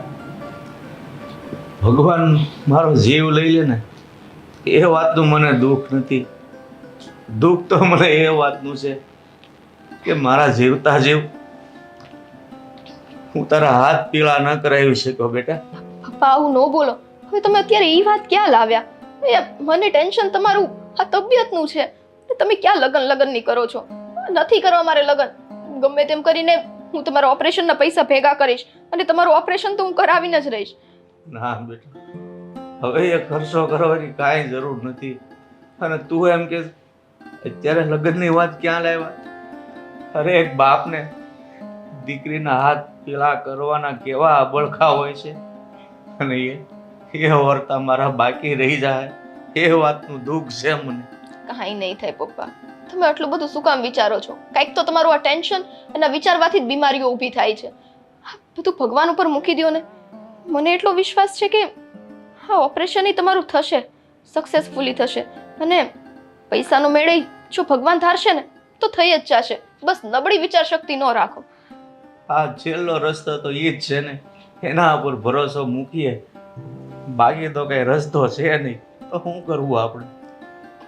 ભગવાન મારો જીવ લઈ લે ને એ વાતનું મને દુઃખ નથી. દુઃખ તો મને એ વાતનું છે કે મારા જીવતા જીવ હું તારા હાથ પીળા ન કરાવી શકો બેટા. પપ્પા, આવું ન બોલો. હવે તમે અત્યારે એ વાત ક્યાં લાવ્યા? મને ટેન્શન તમારું આ તબિયતનું છે. તમે ક્યાં લગનની કરો છો? નથી કરવા મારે લગન. ગમે તેમ કરીને હું તમારા ઓપરેશનના પૈસા ભેગા કરીશ અને તમારું ઓપરેશન તો હું કરાવીને જ રહીશ. ના બેટા, હવે એ ખર્ચો કરવાની કાંઈ જરૂર નથી. અને તું એમ કે અત્યારે લગ્નની વાત ક્યાં લાવ્યા? અરે એક બાપને દીકરીના હાથ પીળા કરવાના કેવા અબળખા હોય છે, અને એ વર્તા મારા બાકી રહી જાય એ વાતનું દુઃખ છે મને. કાંઈ નહીં થાય પપ્પા. તમે આટલું બધું શું કામ વિચારો છો? કાંઈક તો તમારું આ ટેન્શન અને વિચારવાથી જ બીમારીઓ ઊભી થાય છે. બધું ભગવાન ઉપર મૂકી દો ને. મને એટલો વિશ્વાસ છે કે હા, ઓપરેશન તમારું થશે, સક્સેસફુલી થશે. અને પૈસાનો મેળે જો ભગવાન ધારશે ને તો થઈ જ જશે. બસ નબળી વિચાર શક્તિ ન રાખો. આ છેલ્લો રસ્તો તો એ જ છે ને, એના ઉપર ભરોસો મૂકીએ. બાકી તો કઈ રસ્તો છે નહીં, તો શું કરવું આપણે?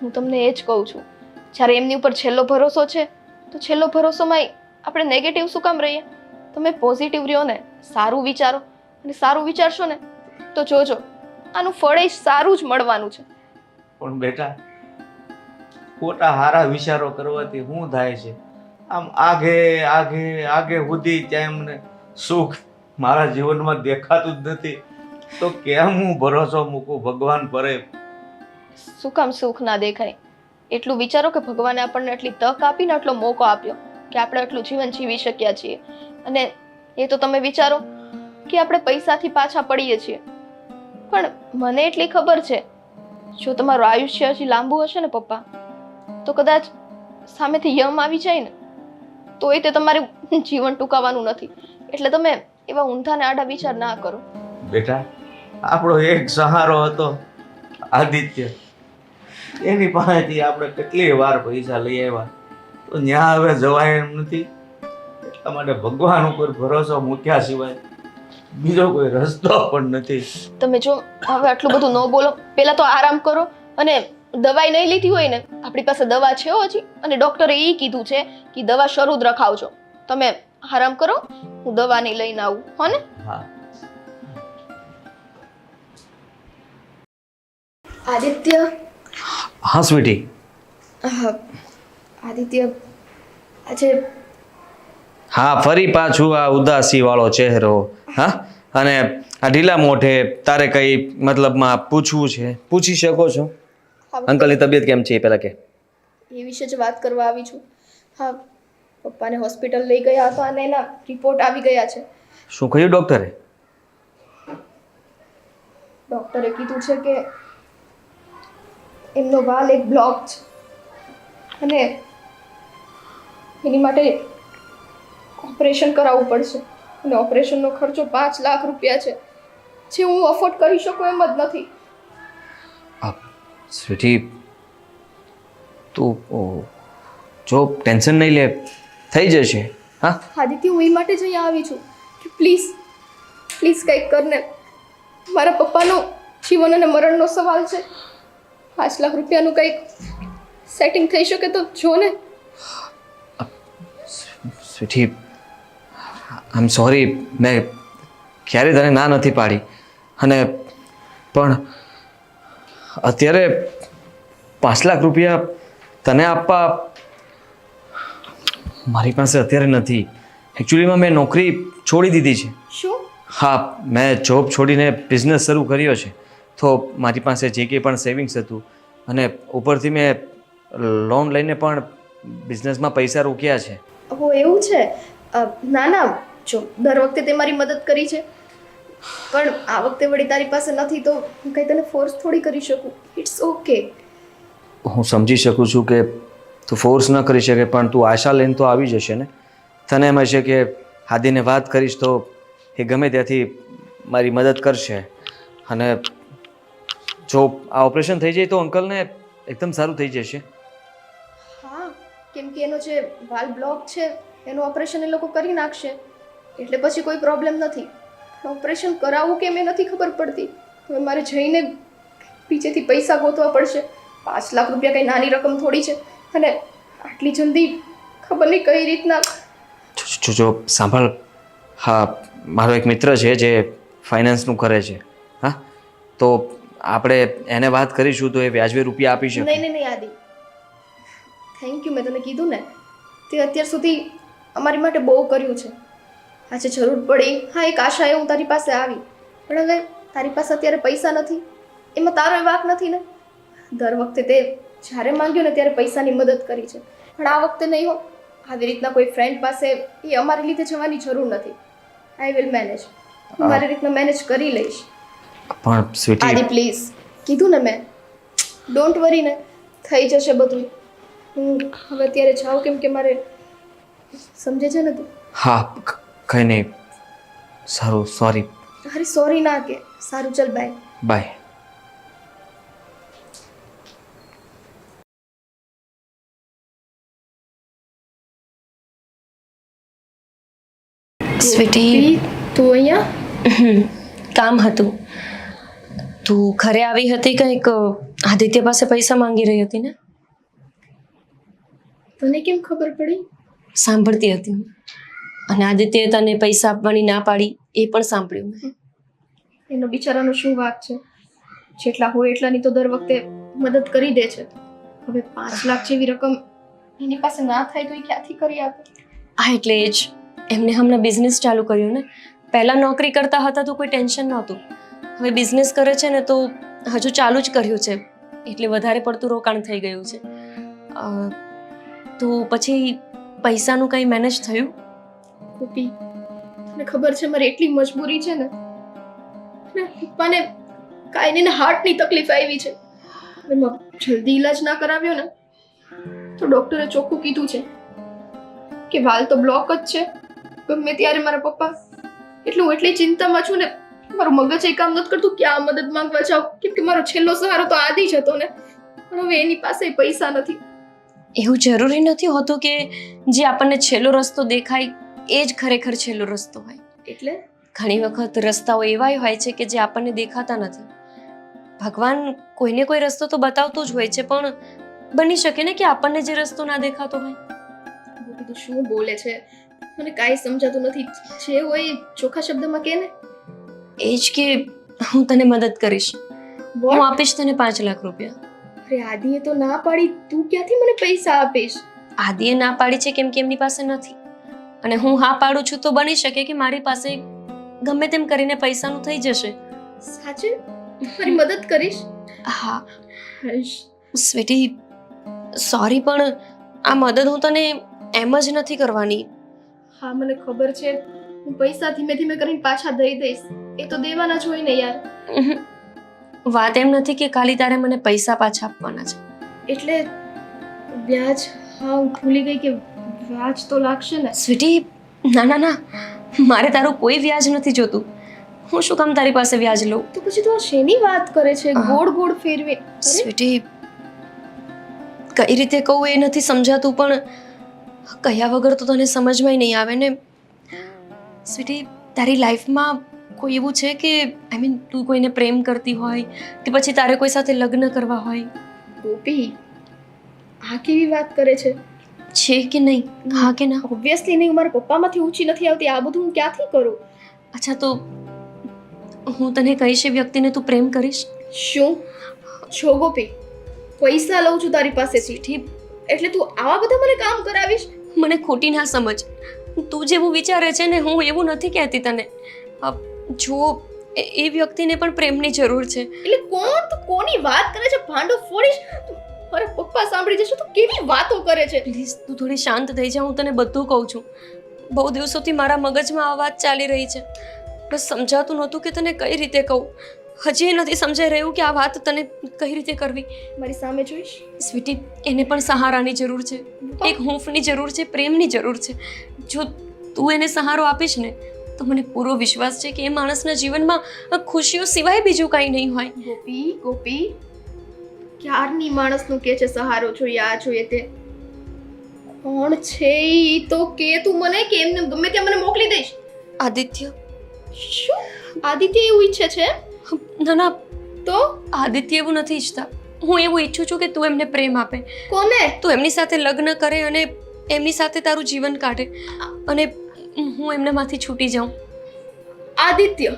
હું તમને એ જ કહું છું, જ્યારે એમની ઉપર છેલ્લો ભરોસો છે તો છેલ્લો ભરોસોમાં આપણે નેગેટિવ શું કામ રહીએ? તમે પોઝિટિવ રહ્યો ને, સારું વિચારો. અને સારું વિચારશો ને તો જોજો આનું ફળ એ સારું જ મળવાનું છે. પણ બેટા, ખોટા હારા વિચારો કરવાથી શું થાય છે? આમ આગે આગે આગે સુધી ત્યાં એમને સુખ મારા જીવનમાં દેખાતું જ નથી. તો કેમ હું ભરોસો મૂકું ભગવાન પર? શું કામ સુખ ના દેખાય? એટલું વિચારો કે ભગવાને આપણને એટલી તક આપીને આટલો મોકો આપ્યો કે આપણે આટલું જીવન જીવી શક્યા છીએ. અને એ તો તમે વિચારો કે આપણે પૈસાથી પાછા પડીએ છીએ. પણ મને એટલી ખબર છે, જો તમારું આયુષ્ય હજી લાંબુ હશે ને પપ્પા, તો કદાચ સામેથી યમ આવી જાય ને તો એ તે તમારું જીવન ટૂંકાવાનું નથી. એટલે તમે એવા ઊંધા ને આડા વિચાર ના કરો. બેટા, આપણો એક સહારો હતો આદિત્ય, એની પાસેથી આપણે કેટલી વાર પૈસા લઈ આવ્યા, તો ત્યાં હવે જવાય એમ નથી. એટલા માટે ભગવાન ઉપર ભરોસો મૂક્યા સિવાય બીજો કોઈ રસ્તો પણ નથી. તમે જો હવે આટલું બધું ન બોલો, પહેલા તો આરામ કરો. અને દવાઈ નહીં લીધી હોય ને, આપણી પાસે દવા છે હજી, અને ડોક્ટરે એ કીધું છે કે દવા શરૂ જ રખાવજો. તમે આરામ કરો, હું દવા નહીં લઈને આવું, હો ને? હા. આદિત્ય, હા સ્વીટી. આદિત્ય, આજે હા, ફરી પાછું આ ઉદાસી વાળો ચહેરો. હા, અને આ ઢીલા મોઢે તારે કઈ મતલબમાં પૂછવું છે? પૂછી શકો છો. અંકલની તબિયત કેમ છે એ પહેલા કે. એ વિશે જ વાત કરવા આવી છું. હા, પપ્પાને હોસ્પિટલ લઈ ગયા હતા અને એના રિપોર્ટ આવી ગયા છે. શું કહ્યું ડૉક્ટરે? ડૉક્ટરે કીધું છે કે એમનો વાલ એક બ્લોક છે અને એની માટે ઓપરેશન કરાવવું પડશે અને ઓપરેશનનો ખર્ચો 5 લાખ રૂપિયા છે જે હું અફોર્ડ કરી શકું એમ જ નથી. સ્વીટી તું જો ટેન્શન નહીં લે, થઈ જશે. હા આદિત્ય, હું એ માટે જ અહીંયા આવી છું કે પ્લીઝ કંઈક કરને. મારા પપ્પાનો જીવન અને મરણનો સવાલ છે. 5 લાખ રૂપિયાનું કંઈક સેટિંગ થઈ શકે તો જો ને. સ્વીટી આઈ એમ સોરી, મેં ક્યારે તને ના નથી પાડી, અને પણ અત્યારે 5 લાખ રૂપિયા તને આપવા મારી પાસે અત્યારે નથી. એકચ્યુઅલીમાં મેં નોકરી છોડી દીધી છે. શું? હા, મેં જોબ છોડીને બિઝનેસ શરૂ કર્યો છે. તો મારી પાસે જે કંઈ પણ સેવિંગ્સ હતું અને ઉપરથી મેં લોન લઈને પણ બિઝનેસમાં પૈસા રોક્યા છે. હો, એવું છે? ના જો દર વખતે તે મારી મદદ કરી છે, પણ આ વખતે વળી તારી પાસે નથી તો હું કંઈ તને ફોર્સ થોડી કરી શકું. It's okay. હું સમજી શકું છું કે તું ફોર્સ ન કરી શકે, પણ તું આશા લઈને તો આવી જશે ને. તને એમ હશે કે હાદીને વાત કરીશ તો એ ગમે ત્યાંથી મારી મદદ કરશે, અને જો આ ઓપરેશન થઈ જાય તો અંકલને એકદમ સારું થઈ જશે. હા, કેમ કે એનો જે વાલ બ્લોક છે એનું ઓપરેશન એ લોકો કરી નાખશે એટલે પછી કોઈ પ્રોબ્લેમ નથી. ઓપરેશન કરાવવું કેમ એ નથી ખબર પડતી. હવે મારે જઈને બીજેથી પૈસા ગોતવા પડશે. 5 લાખ રૂપિયા કંઈ નાની રકમ થોડી છે, અને આટલી જલ્દી ખબર નહીં કઈ રીતના. જો સાંભળ, હા મારો એક મિત્ર છે જે ફાઇનાન્સનું કરે છે. હા, તો આપણે એને વાત કરીશું તો એ વ્યાજબી રૂપિયા આપી શકે. નહીં આદિ, થેન્ક યુ. મેં તને કીધું ને, તે અત્યાર સુધી અમારી માટે બહુ કર્યું છે. આજે જરૂર પડી, હા એક આશાએ હું તારી પાસે આવી, પણ હવે તારી પાસે અત્યારે પૈસા નથી એમાં તારો વાંક નથી ને. દર વખતે તે જ્યારે માંગ્યું ને ત્યારે પૈસાની મદદ કરી છે, પણ આ વખતે નહીં હો. આવી રીતના કોઈ ફ્રેન્ડ પાસે એ અમારી લીધે જવાની જરૂર નથી. I will manage. હું મારી રીતના મેનેજ કરી લઈશ. પણ સ્વીટી આદિ પ્લીઝ, કીધું ને મેં, ડોન્ટ વરી ને, થઈ જશે બધું. હું હવે અત્યારે જાઉં કેમ કે મારે, સમજે છે ને તું? હા કંઈ નહીં, સારું, સોરી. અરે સોરી ના કે, સારું ચલ બાય. બાય. સ્વીટી, તું અહીંયા? કામ હતું. તું ઘરે આવી હતી, કંઈક આદિત્ય પાસે પૈસા માંગી રહી હતી ને? તને કેમ ખબર પડી? સાંભળતી હતી હું. અને આદિત્યએ તને પૈસા આપવાની ના પાડી એ પણ સાંભળ્યું મેં. એનો બિચારાનો શું વાંક છે? જેટલા હોય એટલાની તો દર વખતે મદદ કરી દે છે. હવે 5 લાખ જેવી રકમ એની પાસે ના થાય તો એ ક્યાંથી કરી આપે? હા, એટલે જ એમને હમણાં બિઝનેસ ચાલુ કર્યું ને. પહેલાં નોકરી કરતા હતા તો કોઈ ટેન્શન નહોતું. હવે બિઝનેસ કરે છે ને તો હજુ ચાલુ જ કર્યું છે, એટલે વધારે પડતું રોકાણ થઈ ગયું છે. તો પછી પૈસાનું કંઈ મેનેજ થયું? ગોપી, તને ખબર છે મારી એટલી મજબૂરી છે ને, પપ્પાને કાયમીને હાર્ટની તકલીફ આવી છે. એમાં જલ્દી ઈલાજ ના કરાવ્યો ને તો ડૉક્ટરે ચોખ્ખું કીધું છે કે વાલ તો બ્લોક જ છે. ગમે ત્યારે મારા પપ્પા, એટલી ચિંતામાં છું ને, મારું મગજ એ કામ નથી કરતું ક્યાં મદદ માંગવા જાઉં, કેમ કે મારો છેલ્લો સહારો તો આદિ જ હતો ને. પણ હવે એની પાસે પૈસા નથી. એવું જરૂરી નથી હોતું કે જે આપણને છેલ્લો રસ્તો દેખાય એ જ ખરેખર છેલ્લો રસ્તો હોય. એટલે ઘણી વખત રસ્તાઓ એવાય હોય છે કે જે આપણને દેખાતા નથી. ભગવાન કોઈને કોઈ રસ્તો તો બતાવતો જ હોય છે, પણ બની શકે ને કે આપણને જે રસ્તો ના દેખાતો હોય. તું શું બોલે છે? મને કાંઈ સમજાતું નથી. જે હોય એ ચોખ્ખા શબ્દમાં કહે ને. એ જ કે હું તને મદદ કરીશ. હું What? આપીશ તને 5 લાખ રૂપિયા. અરે આદિએ તો ના પાડી, તું ક્યાંથી મને પૈસા આપીશ? આદિએ ના પાડી છે કેમ કે એમની પાસે નથી, અને હું હા પાડું છું તો બની શકે કે મારી પાસે ગમે તેમ કરીને પૈસાનું થઈ જશે. સાચે મારી મદદ કરીશ? હા હર્ષ, સ્વીટી, સોરી, પણ આ મદદ હું તને એમ જ નથી કરવાની. હા મને ખબર છે. હું પૈસા ધીમે ધીમે કરીને પાછા દઈ દઈશ. એ તો દેવાના જ હોય ને યાર. વાત એમ નથી કે ખાલી તારે મને પૈસા પાછા આપવાના છે. એટલે વ્યાજ? હા, હું ભૂલી ગઈ કે વ્યાજ તો લાગશે ને. સ્વીટી, ના ના ના, મારે તારું કોઈ વ્યાજ નથી જોતું. હું શું કામ તારી પાસે વ્યાજ લઉં? તો પછી તું આ શેની વાત કરે છે? ગોળ ગોળ ફેરવે. અરે, સ્વીટી, કઈ રીતે કહું એ નથી સમજાતું, પણ કહ્યા વગર તો તને સમજમાંય નહીં આવે ને. સ્વીટી, તારી લાઈફમાં કોઈ એવું છે કે તું કોઈને પ્રેમ કરતી હોય કે પછી તારે કોઈ સાથે લગ્ન કરવા હોય? ગોપી, આ કેવી વાત કરે છે? છે કે નહીં? હા કે ના? ઓબ્વિયસલી નહીં. મારા પપ્પામાંથી ઊંચી નથી આવતી. આ બધું હું ક્યાંથી કરું? અચ્છા, તો હું તને કહીશ એ વ્યક્તિને તું પ્રેમ કરીશ? શું? જો ગોપી, પૈસા લઉં છું તારી પાસેથી, ઠીક, એટલે તું આવા બધા મને કામ કરાવીશ? મને ખોટી ના સમજ. તું જેવું વિચારે છે ને, હું એવું નથી કહેતી તને. જો એ વ્યક્તિને પણ પ્રેમની જરૂર છે. એટલે કોણ? તું કોની વાત કરે છે? ભાંડો ફોડીશ. મારા પપ્પા સાંભળી જશે તો કેવી વાતો કરે છે. પ્લીઝ તું થોડી શાંત થઈ જા. હું તને બધું કહું છું. બહુ દિવસોથી મારા મગજમાં આ વાત ચાલી રહી છે. બસ સમજાતું નહોતું કે તને કઈ રીતે કહું. હજી એ નથી સમજાઈ રહ્યું કે આ વાત તને કઈ રીતે કરવી. મારી સામે જોઈશ? સ્વીટી, એને પણ સહારાની જરૂર છે, એક હૂંફની જરૂર છે, પ્રેમની જરૂર છે. જો તું એને સહારો આપીશ ને તો મને પૂરો વિશ્વાસ છે કે એ માણસના જીવનમાં ખુશીઓ સિવાય બીજું કાંઈ નહીં હોય. ગોપી, ગોપી, ક્યારની માણસનું કે છે સહારો જોઈએ, આ જોઈએ તે. કોણ છે ઈ તો કે તું મને, કે એમને ગમે ત્યાં મને મોકલી દઈશ? આદિત્ય. શું? આદિત્ય એવું ઈચ્છે છે? ના ના, તો આદિત્ય એવું નથી ઈચ્છતા. હું એવું ઈચ્છું છું કે તું એમને પ્રેમ આપે, કોને? તું એમની સાથે લગ્ન કરે અને એમની સાથે તારું જીવન કાઢે અને હું એમનામાંથી છૂટી જાઉં. આદિત્ય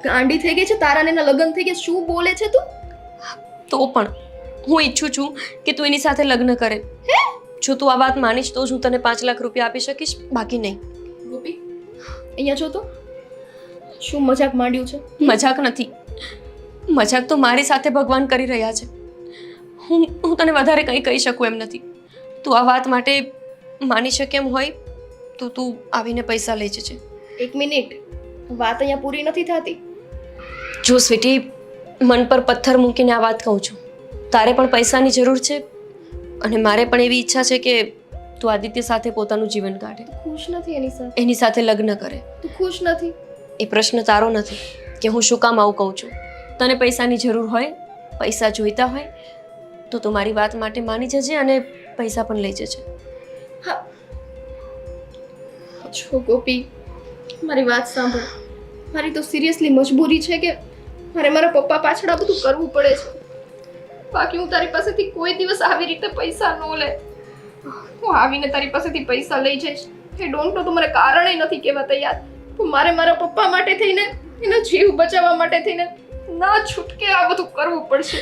ગાંડી થઈ ગઈ છે? તારા ને એના લગ્ન થઈ ગયા? શું બોલે છે તું? તો પણ હું ઈચ્છું છું કે તું એની સાથે લગ્ન કરે. જો તું આ વાત માનીશ તો જ હું તને 5 લાખ રૂપિયા આપી શકીશ, બાકી નહીં. ગોપી, અહીંયા જો તો. શું મજાક માંડ્યું છે? મજાક નથી. મજાક તો મારી સાથે ભગવાન કરી રહ્યા છે. હું તને વધારે કંઈ કહી શકું એમ નથી. તું આ વાત માટે માની શકે એમ હોય તો તું આવીને પૈસા લઈ જજે. એક મિનિટ, વાત અહીંયા પૂરી નથી થતી. જો સ્વીટી, મન પર પથ્થર મૂકીને આ વાત કહું છું. તારે પણ પૈસાની જરૂર છે અને મારે પણ એવી ઈચ્છા છે કે તું આદિત્ય સાથે પોતાનું જીવન કાઢે, ખુશ નથી એની સાથે? એની સાથે લગ્ન કરે. તું ખુશ નથી? એ પ્રશ્ન તારો નથી કે હું શું કામ આવું કહું છું. તને પૈસાની જરૂર હોય, પૈસા જોઈતા હોય તો તું મારી વાત માટે માની જજે અને પૈસા પણ લઈ જજે. હા. જો ગોપી, મારી વાત સાંભળ. મારી તો સિરિયસલી મજબૂરી છે કે મારે મારા પપ્પા પાછળ આ બધું કરવું પડે છે. બાકી હું તારી પાસેથી કોઈ દિવસ આવી રીતે પૈસા ન લે. હું આવીને તારી પાસેથી પૈસા લઈ જઈશ. એ ડોન્ટ નો તો મને કારણે નથી કહેવા તૈયાર. તો મારે મારા પપ્પા માટે થઈને, એનો જીવ બચાવવા માટે થઈને ના છૂટકે આ બધું કરવું પડશે.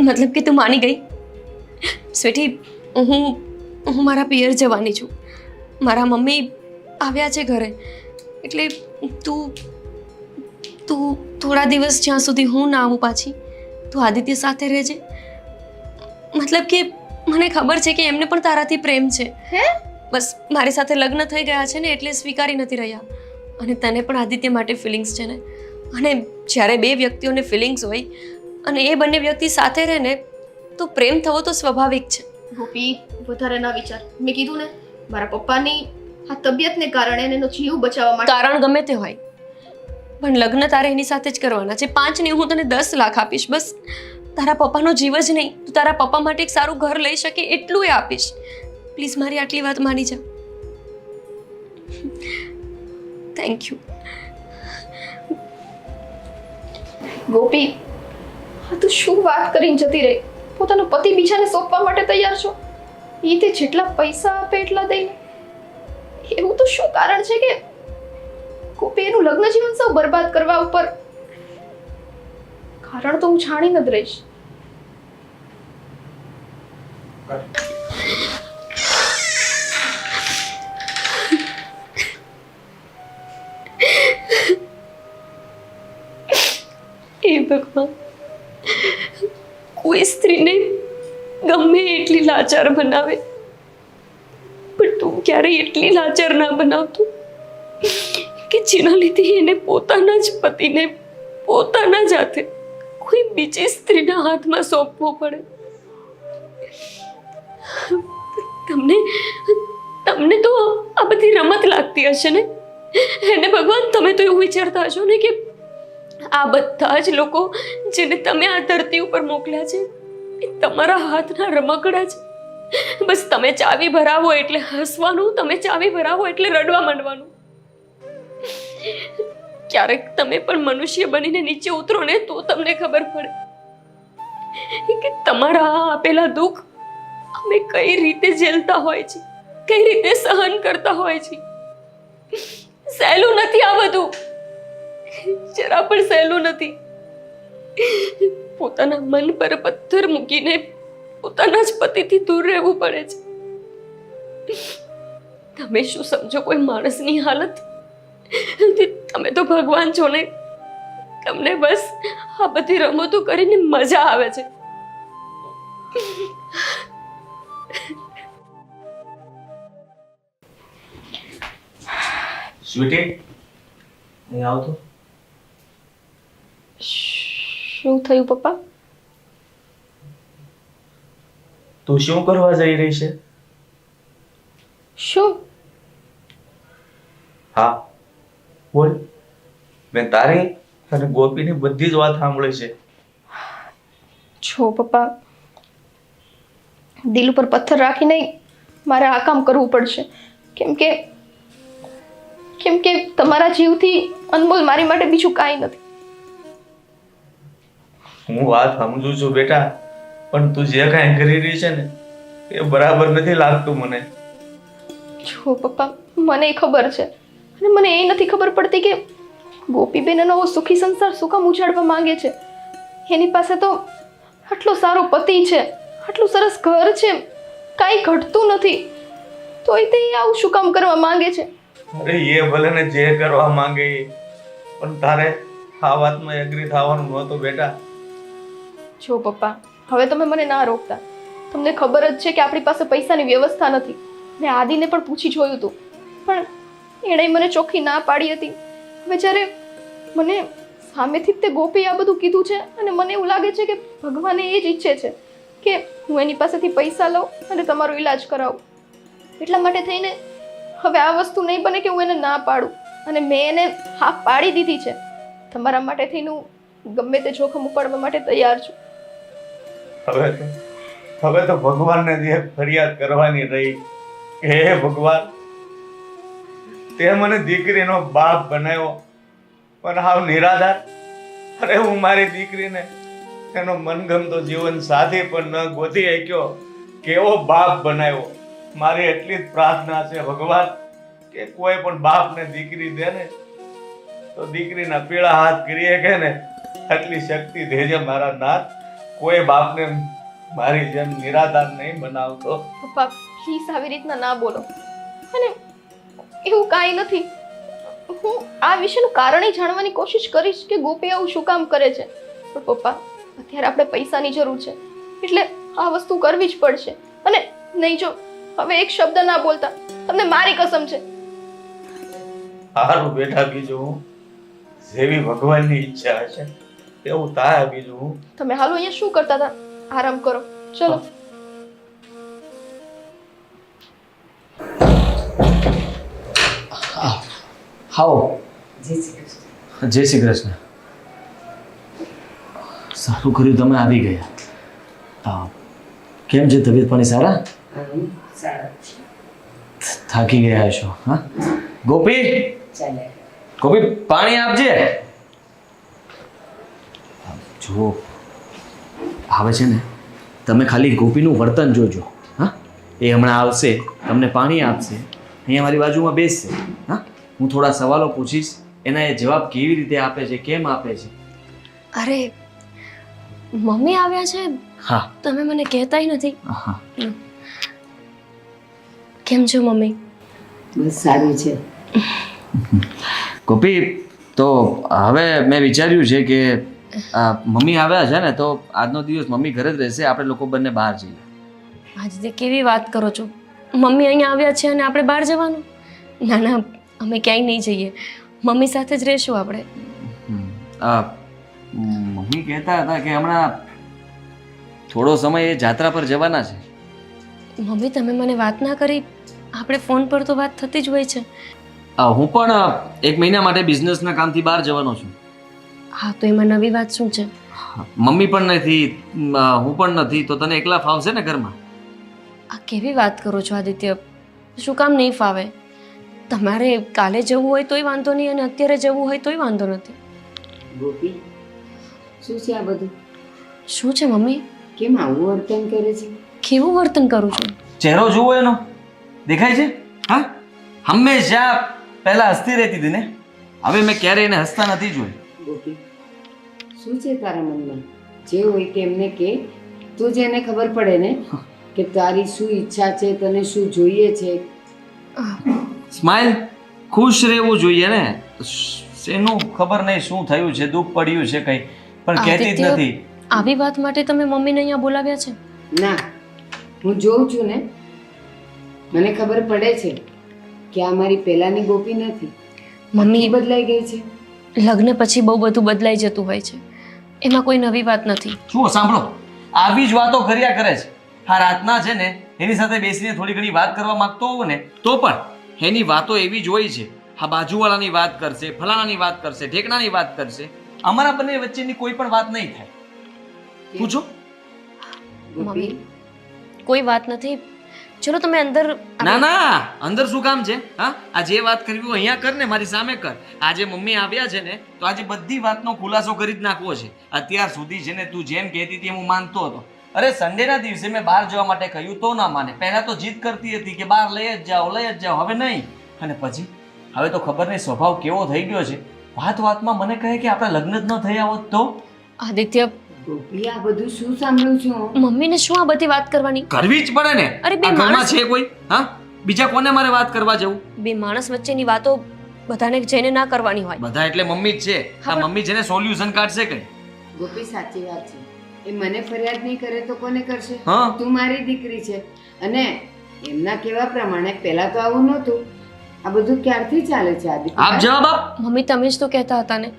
મતલબ કે તું માની ગઈ? સ્વીટી, હું મારા પિયર જવાની છું. મારા મમ્મી આવ્યા છે ઘરે, એટલે તું થોડા દિવસ જ્યાં સુધી હું ના આવું પાછી, તું આદિત્ય સાથે રહેજે. મતલબ કે મને ખબર છે કે એમને પણ તારાથી પ્રેમ છે. હે? બસ મારી સાથે લગ્ન થઈ ગયા છે ને એટલે સ્વીકારી નથી રહ્યા. અને તને પણ આદિત્ય માટે ફિલિંગ્સ છે ને. અને જ્યારે બે વ્યક્તિઓને ફિલિંગ્સ હોય અને એ બંને વ્યક્તિ સાથે રહે ને તો પ્રેમ થવો તો સ્વાભાવિક છે. ગોપી, વધારે ના વિચાર. મેં કીધું ને, મારા પપ્પાની આ તબિયતને કારણે અને એનો જીવ બચાવવા માટે. કારણ ગમે તે હોય, પણ લગ્ન તારે એની સાથે જ કરવાના છે. 5 નહીં, હું તને 10 લાખ આપીશ. બસ તારા પપ્પાનો જીવ જ નહીં, તું તારા પપ્પા માટે એક સારું ઘર લઈ શકે એટલું એ આપીશ. પ્લીઝ મારી આટલી વાત માની જા. Thank you. ગોપી, હા તું શું વાત કરીને જતી રહી? પોતાનો પતિ બીજાને સોંપવા માટે તૈયાર છો? એ તે જેટલા પૈસા આપે એટલા દઈને. એવું તો શું કારણ છે કે ગોપી એનું લગ્ન જીવન સૌ બરબાદ કરવા ઉપર? કારણ તો હું જાણીને જ રહીશ. એ ભગવાન, કોઈ સ્ત્રીને ગમે એટલી લાચાર બનાવે પણ તું ક્યારેય એટલી લાચાર ના બનાવતું કે જેના લીધે એને પોતાના જ પતિને પોતાના જ હાથે કોઈ બીજી સ્ત્રીના હાથમાં સોંપવો પડે? તમને તમને તો આ બધી રમત લાગતી હશે ને? એને ભગવાન, તમે તો એવું વિચારતા હશો ને કે આ બધા જ લોકો જેને તમે આ ધરતી ઉપર મોકલ્યા છે એ તમારા હાથના રમકડા છે. બસ તમે ચાવી ભરાવો એટલે હસવાનું, તમે ચાવી ભરાવો એટલે રડવા માંડવાનું. ક્યારેક તમે પણ મનુષ્ય બનીને નીચે ઉતરો ને તો તમને ખબર પડે કે તમારા આ આપેલા દુઃખ અમે કઈ રીતે ઝેલતા હોય છે, કઈ રીતે સહન કરતા હોય છે. સહેલું નથી આ બધું, જરા પણ સહેલું નથી. પોતાના મન પર પથ્થર મૂકીને પોતાના જ પતિથી દૂર રહેવું પડે છે. તમે શું સમજો કોઈ માણસની હાલત? તમે તો ભગવાન છો ને, તમને બસ આ બધી રમતો કરીને મજા આવે છે. સ્વીટી, અહીં આવ તો. શું થયું પપ્પા? તું શું કરવા જઈ રહી છે? શું? હા બોલ. મેં તારી અને ગોપીની બધી જ વાત સાંભળી છે. છો પપ્પા, દિલ ઉપર પથ્થર રાખીને મારે આ કામ કરવું પડશે. કેમ કે તમારા જીવથી અનમોલ મારી માટે બીજું કાંઈ નથી. હું વાત સમજુ છું બેટા, પણ તું જે કાંઈ કરી રહી છે ને એ બરાબર નથી લાગતું મને. જો પપ્પા, મને ખબર છે, અને મને એ નથી ખબર પડતી કે ગોપીબેન એનો સુખી સંસાર શું કામ ઉજાડવા માંગે છે. એની પાસે તો આટલો સારો પતિ છે, આટલું સરસ ઘર છે, કાંઈ ઘટતું નથી, તોય તે આવું શું કામ કરવા માંગે છે? અરે એ ભલે ને જે કરવા માંગે એ, પણ તારે આ વાતમાં એગ્રી થવાનું નહોતું બેટા. જો પપ્પા, હવે તમે મને ના રોકતા. તમને ખબર જ છે કે આપણી પાસે પૈસાની વ્યવસ્થા નથી. મેં આદિને પણ પૂછી જોયું હતું, પણ એણે મને ચોખ્ખી ના પાડી હતી. હવે જ્યારે મને સામેથી જ તે ગોપી આ બધું કીધું છે, અને મને એવું લાગે છે કે ભગવાને એ જ ઈચ્છે છે કે હું એની પાસેથી પૈસા લઉં અને તમારો ઈલાજ કરાવું. એટલા માટે થઈને હવે આ વસ્તુ નહીં બને કે હું એને ના પાડું, અને મેં એને હા પાડી દીધી છે. તમારા માટે થઈને હું ગમે તે જોખમ ઉપાડવા માટે તૈયાર છું. હવે તો ભગવાનને જે ફરિયાદ કરવાની રહી કે હે ભગવાન, તે મને દીકરીનો બાપ બનાવ્યો, પણ હાવ નિરાધાર. અરે હું મારી દીકરીને એનો મનગમતો જીવન સાથી પણ ન ગોતી શક્યો, કેવો બાપ બનાવ્યો. મારી એટલી જ પ્રાર્થના છે ભગવાન કે કોઈ પણ બાપને દીકરી દે ને તો દીકરીના પીળા હાથ કરી શકે ને એટલી શક્તિ દેજે મારા નાથ. કોઈ બાપને મારી જેમ નિરાધાર નહીં બનાવતો. પપ્પા પ્લીઝ આવી રીતના ના બોલો. અને એવું કાંઈ નથી. હું આ વિશેનું કારણ જાણવાની કોશિશ કરીશ કે ગોપી આવું શું કામ કરે છે. પણ પપ્પા, અત્યારે આપણે પૈસાની જરૂર છે, એટલે આ વસ્તુ કરવી જ પડશે. અને નહીં, જો હવે એક શબ્દ ના બોલતા, તમને મારી કસમ છે. સારું બેટા, બીજું હું જેવી ભગવાનની ઈચ્છા હશે એવું થાય. બીજું હું તમે હાલો, અહીંયા શું કરતા હતા? આરામ કરો, ચલો. હાઓ. જય શ્રી કૃષ્ણ. સારું કર્યું તમે આવી ગયા. કેમ છે તબિયત પાણી સારા? થાકી ગયા છો? હા ગોપી, ગોપી પાણી આપજે. જો આવે છે ને, તમે ખાલી ગોપીનું વર્તન જોજો. હા, એ હમણાં આવશે, તમને પાણી આપશે, અહીંયા મારી બાજુમાં બેસશે. હા, હું થોડા સવાલો પૂછીશ, એના એ જવાબ કેવી રીતે આપે છે, કેમ આપે છે. અરે મમ્મી આવ્યા છે? હા. તમે મને કહેતાય નથી. હા. કેમ છો મમ્મી? બસ સારું છે. ગોપી, તો હવે મેં વિચાર્યું છે કે મમ્મી આવ્યા છે ને, તો આજનો દિવસ મમ્મી ઘરે જ રહેશે, આપણે લોકો બંને બહાર જઈએ. આજે કેવી વાત કરો છો? મમ્મી અહીંયા આવ્યા છે અને આપણે બહાર જવાનું? ના ના, અમે ક્યાંય નહીં જઈએ, મમ્મી સાથે જ રહેશું આપણે. મમ્મી કહેતા હતા કે હમણાં થોડો સમય એ જાત્રા પર જવાના છે. મમ્મી તમે મને વાત ના કરી, આપણે ફોન પર તો વાત થતી જ હોય છે. હું પણ 1 મહિના માટે બિઝનેસના કામથી બહાર જવાનો છું. હા તો એમાં નવી વાત શું છે? મમ્મી પણ નથી, હું પણ નથી, તો તને એકલા ફાવશે ને ઘરમાં? આ કેવી વાત કરો છો આદિત્ય? શું કામ નહીં ફાવે? તમારે કાલે જવું હોય તોય વાંધો નહીં અને અત્યારે જવું હોય તોય વાંધો નથી. ગોપી, શું છે આ બધું? શું છે મમ્મી? કેમ આવું વર્તન કરે છે? કેવું વર્તન કરું છું? ચહેરો જુઓ એનો, દેખાય છે? હા, હંમેશા પહેલા હસતી રહેતી હતી ને, હવે મેં ક્યારેય એને હસતા નથી જોઈ. ગોપી, શું છે તારા મનમાં? જે હોય તે એમને કે, તું જ એને ખબર પડે ને કે તારી શું ઈચ્છા છે, તને શું જોઈએ છે. સ્માઈલ, ખુશ રહેવું જોઈએ ને. શેનું ખબર નહીં શું થયું છે, દુઃખ પડ્યું છે કંઈ, પણ કહેતી જ આદિત્ય, નથી. આવી વાત માટે તમે મમ્મીને અહીંયા બોલાવ્યા છે? ના, હું જોઉં છું ને, મને ખબર પડે છે કે આ મારી પહેલાની ગોપી નથી. મમ્મી એ બદલાઈ ગઈ છે. લગ્ન પછી બહુ બધું બદલાઈ જતું હોય છે, એમાં કોઈ નવી વાત નથી. જુઓ સાંભળો, આવી જ વાતો કર્યા કરે છે. હા, રાતના છે ને એની સાથે બેસીને થોડી ઘણી વાત કરવા માંગતો હોવ ને તો પણ એની વાતો એવી જ હોય છે. હા, બાજુવાળાની વાત કરશે, ફલાણાની વાત કરશે, ઢેકણાની વાત કરશે. અમારા બંને વચ્ચેની કોઈ પણ વાત નહીં થાય. પૂછો. ગોપી, કોઈ વાત નથી. ચલો તમે અંદર. ના ના, અંદર શું કામ છે? હા, આ જે વાત કરવી હોય અહીંયા કર ને, મારી સામે કર. આજે મમ્મી આવ્યા છે ને તો આજે બધી વાતનો ખુલાસો કરી જ નાખવો છે. અત્યાર સુધી છે ને તું જેમ કહેતી હતી હું માનતો હતો. અરે સન્ડેના દિવસે મેં બહાર જવા માટે કહ્યું તો ના માને. પહેલા તો જીદ કરતી હતી કે બહાર લઈ જ જાઓ, હવે નહીં. અને પછી હવે તો ખબર નહીં સ્વભાવ કેવો થઈ ગયો છે. વાતમાં મને કહે કે આપણે લગ્ન જ ન થયા હોત તો. આદિત્ય, ગોપી, આ બધું શું સાંભળું છું? મમ્મીને શું આ બધી વાત કરવાની? કરવી જ પડે ને. અરે બે આ ઘરમાં માણસ- છે કોઈ? હા, બીજા કોને મારે વાત કરવા જવું? બે માણસ વચ્ચેની વાતો બધાને જઈને ના કરવાની હોય. બધા એટલે મમ્મી જ છે. આ મમ્મી છે ને સોલ્યુશન કાઢશે કઈ. ગોપી, સાચી વાત છે. એ મને ફરિયાદ નહીં કરે તો કોને કરશે? હા. તું મારી દીકરી છે અને એમના કહેવા પ્રમાણે પહેલા તો આવું નહોતું. આ બધું ક્યારથી ચાલે છે આદિત્ય? આપ જવાબ આપ. મમ્મી તમે જ તો કહેતા હતા ને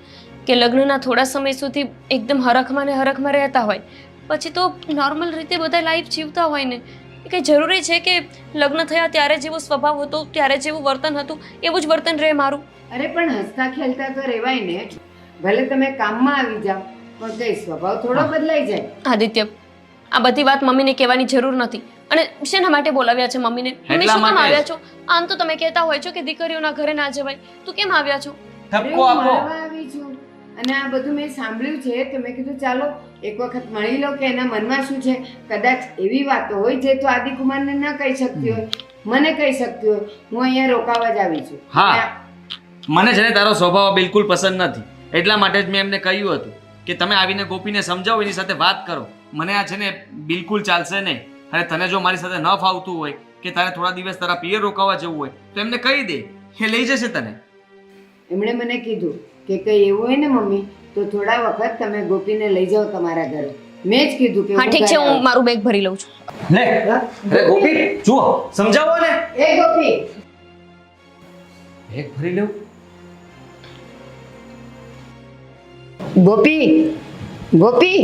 કે લગ્નના થોડા સમય સુધી એકદમ હરખમાં ને હરખમાં રહેતા હોય, પછી તો નોર્મલ રીતે બધા લાઈફ જીવતા હોય ને. એ કંઈ જરૂરી છે કે લગ્ન થયા ત્યારે જેવો સ્વભાવ હતો, ત્યારે જેવું વર્તન હતું એવું જ વર્તન રહે મારું? અરે પણ હસતા ખેલતા તો રહેવાય ને. ભલે તમે કામમાં આવી જાઓ પણ કઈ સ્વભાવ થોડો બદલાઈ જાય. આદિત્ય, આ બધી વાત મમ્મીને કહેવાની જરૂર નથી. અને શેના માટે બોલાવ્યા છે મમ્મીને? મમ્મી એટલા શું કામ માટે જ. આવ્યા છો? આમ તો તમે કહેતા હોય છો કે દીકરીઓના ઘરે ના જવાય, તો કેમ આવ્યા છો? અરે ઠપકો હું આપો. મળવા આવી છું અને આ બધું મેં સાંભળ્યું છે તો મેં કીધું ચાલો એક વખત મળી લો કે એના મનમાં શું છે. કદાચ એવી વાતો હોય જે તો આદિકુમારને ન કહી શકતી હોય, મને કહી શકતી હોય. હું અહીંયા રોકાવા જ આવી છું. હા, મને છે ને તારો સ્વભાવ બિલકુલ પસંદ નથી. એટલા માટે જ મેં એમને કહ્યું હતું કે તમે આવીને ગોપીને સમજાવો, એની સાથે વાત કરો. મને આ છે ને બિલકુલ ચાલશે નહીં. અને તને જો મારી સાથે ન ફાવતું હોય કે તારે થોડા દિવસ તારા પિયર રોકાવા જવું હોય તો એમને કહી દે, એ લઈ જશે તને. એમણે મને કીધું કે કંઈ એવું હોય ને મમ્મી તો થોડા વખત તમે ગોપીને લઈ જાઓ તમારા ઘરે. મેં જ કીધું કે હા ઠીક છે, ઘરે હું મારું બેગ ભરી લઉં છું. લે, અરે ગોપી જુઓ, સમજાવો ને. આવું. એ ગોપી, એક ભરી લેવું. ગોપી, ગોપી,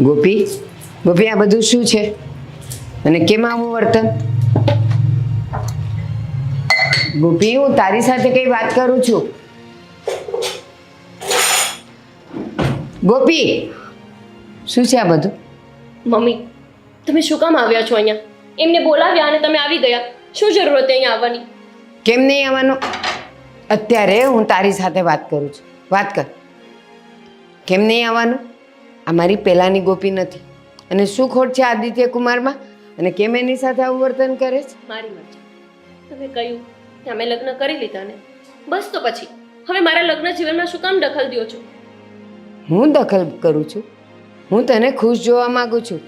ગોપી, ગોપી, આ બધું શું છે અને કેમ આવું વર્તન? ગોપી, હું તારી સાથે કઈ વાત કરું છું. ગોપી, શું છે આ બધું? મમ્મી તમે શું કામ આવ્યા છો અહીંયા? એમને બોલાવ્યા અને તમે આવી ગયા. શું જરૂર હતી અહીંયા આવવાની? કેમ નહીં આવવાનું? અત્યારે હું તારી સાથે વાત કરું છું. વાત કર. કેમ નહીં આવવાનું? આ મારી પહેલાની ગોપી નથી. અને શું ખોટ છે આદિત્ય કુમારમાં? અને કેમ એની સાથે આવું વર્તન કરે છે? મારી મરજી. તમે કહ્યું કે અમે લગ્ન કરી લીધા ને બસ, તો પછી હવે મારા લગ્ન જીવનમાં શું કામ દખલ દો છો? હું દખલ કરું છું? હું તને ખુશ જોવા માંગુ છું.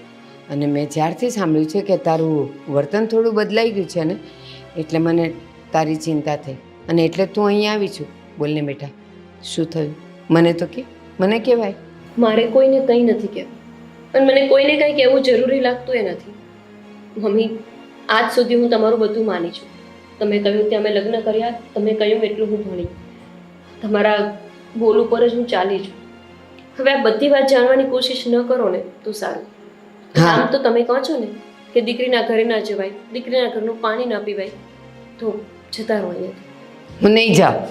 અને મેં જ્યારથી સાંભળ્યું છે કે તારું વર્તન થોડું બદલાઈ ગયું છે ને એટલે મને તારી ચિંતા થઈ અને એટલે તું અહીંયા આવી છું. બોલને બેટા, શું થયું? મને તો કે, મને કહેવાય. મારે કોઈને કંઈ નથી કહેવું અને મને કોઈને કંઈ કહેવું જરૂરી લાગતું એ નથી. મમ્મી આજ સુધી હું તમારું બધું માની છું. તમે કહ્યું કે અમે લગ્ન કર્યા, તમે કહ્યું એટલું હું ભણી. તમારા બોલ ઉપર જ હું ચાલી છું. હવે આ બધી વાત જાણવાની કોશિશ ન કરો ને તો સારું. હા. આમ તો તમે કહો છો ને કે દીકરીના ઘરે ના જવાય, દીકરીના ઘરનું પાણી ના પીવાય, તો જતા રહો અહીંયાથી. હું નહીં જાઉં.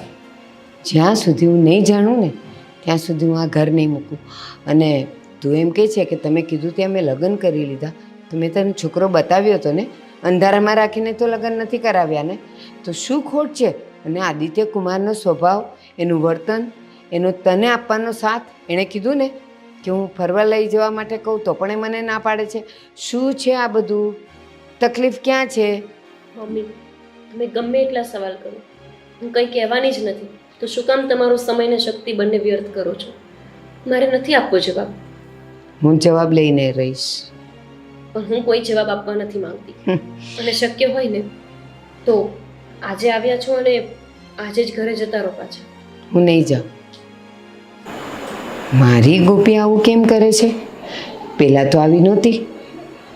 જ્યાં સુધી હું નહીં જાણું ને ત્યાં સુધી હું આ ઘર નહીં મૂકું. અને તું એમ કહે છે કે તમે કીધું ત્યાં મેં લગ્ન કરી લીધા, તો મેં તને છોકરો બતાવ્યો હતો ને, અંધારામાં રાખીને તો લગ્ન નથી કરાવ્યા ને, તો શું ખોટ છે? અને આદિત્ય કુમારનો સ્વભાવ, એનું વર્તન, એનો તને આપવાનો સાથ, એણે કીધું ને કે હું ફરવા લઈ જવા માટે કહું તો પણ એ મને ના પાડે છે. શું છે આ બધું? તકલીફ ક્યાં છે? મમ્મી, તમે ગમે એટલા સવાલ કરો, હું કંઈ કહેવાની જ નથી, તો શું કામ તમારો સમય ને શક્તિ બંને વ્યર્થ કરો છો? મારે નથી આપવો જવાબ, હું જવાબ લઈને રહીશ. પણ હું કોઈ જવાબ આપવા નથી માંગતી. અને શક્ય હોય ને તો આજે આવ્યા છો અને આજે જ ઘરે જતા રહો પાછા. હું નહીં જાઉં. મારી ગોપી આવું કેમ કરે છે? પહેલાં તો આવી નહોતી.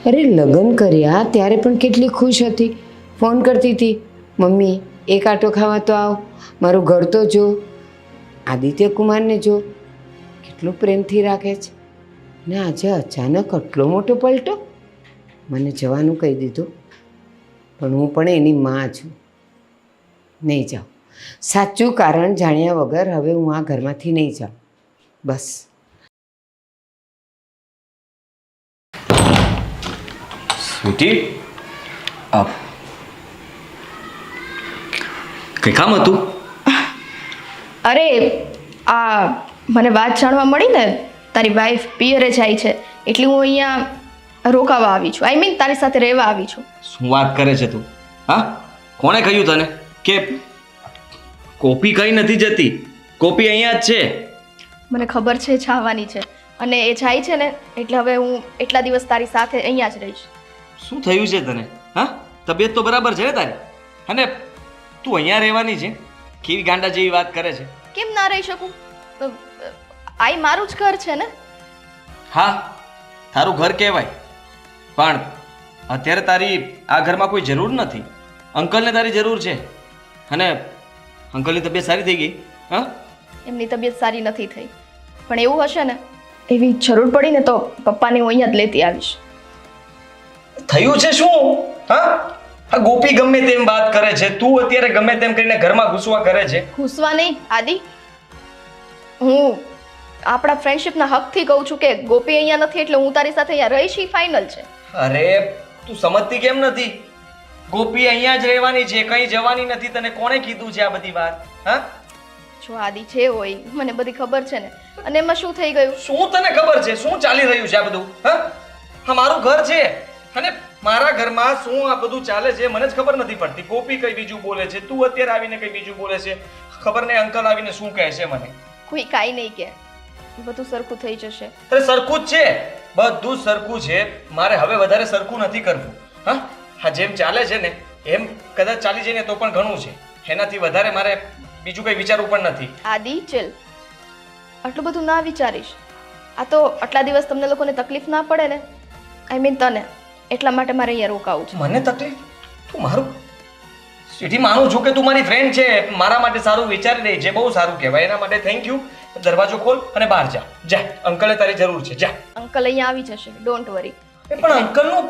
અરે લગ્ન કર્યા ત્યારે પણ કેટલી ખુશ હતી, ફોન કરતી હતી, મમ્મી એક આટો ખાવા તો આવ, મારું ઘર તો જો, આદિત્ય કુમારને જો, કેટલું પ્રેમથી રાખે છે. ને આજે અચાનક આટલો મોટો પલટો. મને જવાનું કહી દીધું, પણ હું પણ એની માં છું. નહીં જાઉં. સાચું કારણ જાણ્યા વગર હવે હું આ ઘરમાંથી નહીં જાઉં. બસ. સ્વીટી, કઈ કામ હતું? અરે આ મને વાત જાણવા મળી ને તારી વાઈફ પિયરે જાય છે એટલે હું અહીંયા રોકાવા આવી છું. આઈ મીન તારી સાથે રહેવા આવી છું. શું વાત કરે છે તું? હા, કોણે કહ્યું તને કે કોપી કઈ નથી જતી? કોપી અહીંયા જ છે. મને ખબર છે જવાની છે અને એ જાય છે ને એટલે હવે હું એટલા દિવસ તારી સાથે અહીંયા જ રહીશ. શું થયું છે તને? હા, તબિયત તો બરાબર છે ને તારી? અને તું અહીંયા રહેવાની છે? કેવી ગાંડા જેવી વાત કરે છે? કેમ ના રહી શકું? આઈ મારું જ ઘર છે ને. હા, તારું ઘર કહેવાય, પણ અત્યારે તારી આ ઘરમાં કોઈ જરૂર નથી. અંકલને તારી જરૂર છે. અને અંકલની તબિયત સારી થઈ ગઈ? હા, એમની તબિયત સારી નથી થઈ, પણ એવું હશે ને એવી જરૂર પડી ને તો પપ્પાને હું અહીંયા જ લેતી આવીશ. થયું છે શું? હા, આ ગોપી ગમે તેમ વાત કરે છે, તું અત્યારે ગમે તેમ કરીને ઘરમાં ઘૂસવા કરે છે. ઘૂસવા નહીં આદિ, હું આપણા ફ્રેન્ડશિપના હકથી કહું છું કે ગોપી અહીંયા નથી એટલે હું તારી સાથે અહીંયા રહીશ, ઈ ફાઇનલ છે. અરે તું સમજતી કેમ નથી? ગોપી અહીંયા જ રહેવાની છે, કઈ જવાની નથી. તને કોણે કીધું છે આ બધી વાત? હા, જો આદિ જે હોય મને બધી ખબર છે ને. અને એમાં શું થઈ ગયું? શું તને ખબર છે? શું ચાલી રહ્યું છે આ બધું? હા, હા, મારું ઘર છે અને મારા ઘરમાં શું આ બધું ચાલે છે મને જ ખબર નથી પડતી. ગોપી કઈ બીજું બોલે છે, તું અત્યારે આવીને કઈ બીજું બોલે છે. ખબર નહીં અંકલ આવીને શું કહે છે મને. કોઈ કાંઈ નહીં કે, બધું સરખું થઈ જશે. અરે સરખું જ છે, બધું સરખું છે. મારે હવે વધારે સરખું નથી કરવું. હા, હા, જેમ ચાલે છે ને એમ કદાચ ચાલી જાય ને તો પણ ઘણું છે. એનાથી વધારે મારે બીજું કંઈ વિચારવું પણ નથી. આદિ ચલ, આટલું બધું ના વિચારીશ. આ તો આટલા દિવસ તમને લોકોને તકલીફ ના પડે ને, આઈ મીન તને, એટલા માટે મારે અહીંયા રોકાવું છે. મને તકલીફ? તું મારું સીધી માનું છું કે તું મારી ફ્રેન્ડ છે, મારા માટે સારું વિચારી રહી છે, બહુ સારું કહેવાય. એના માટે થેન્ક યુ. દરવાજો ખોલ અને બહાર જા. જા, અંકલે તારી જરૂર છે, જા. અંકલ અહીંયા આવી જશે, ડોન્ટ વરી. પણ અંકલનું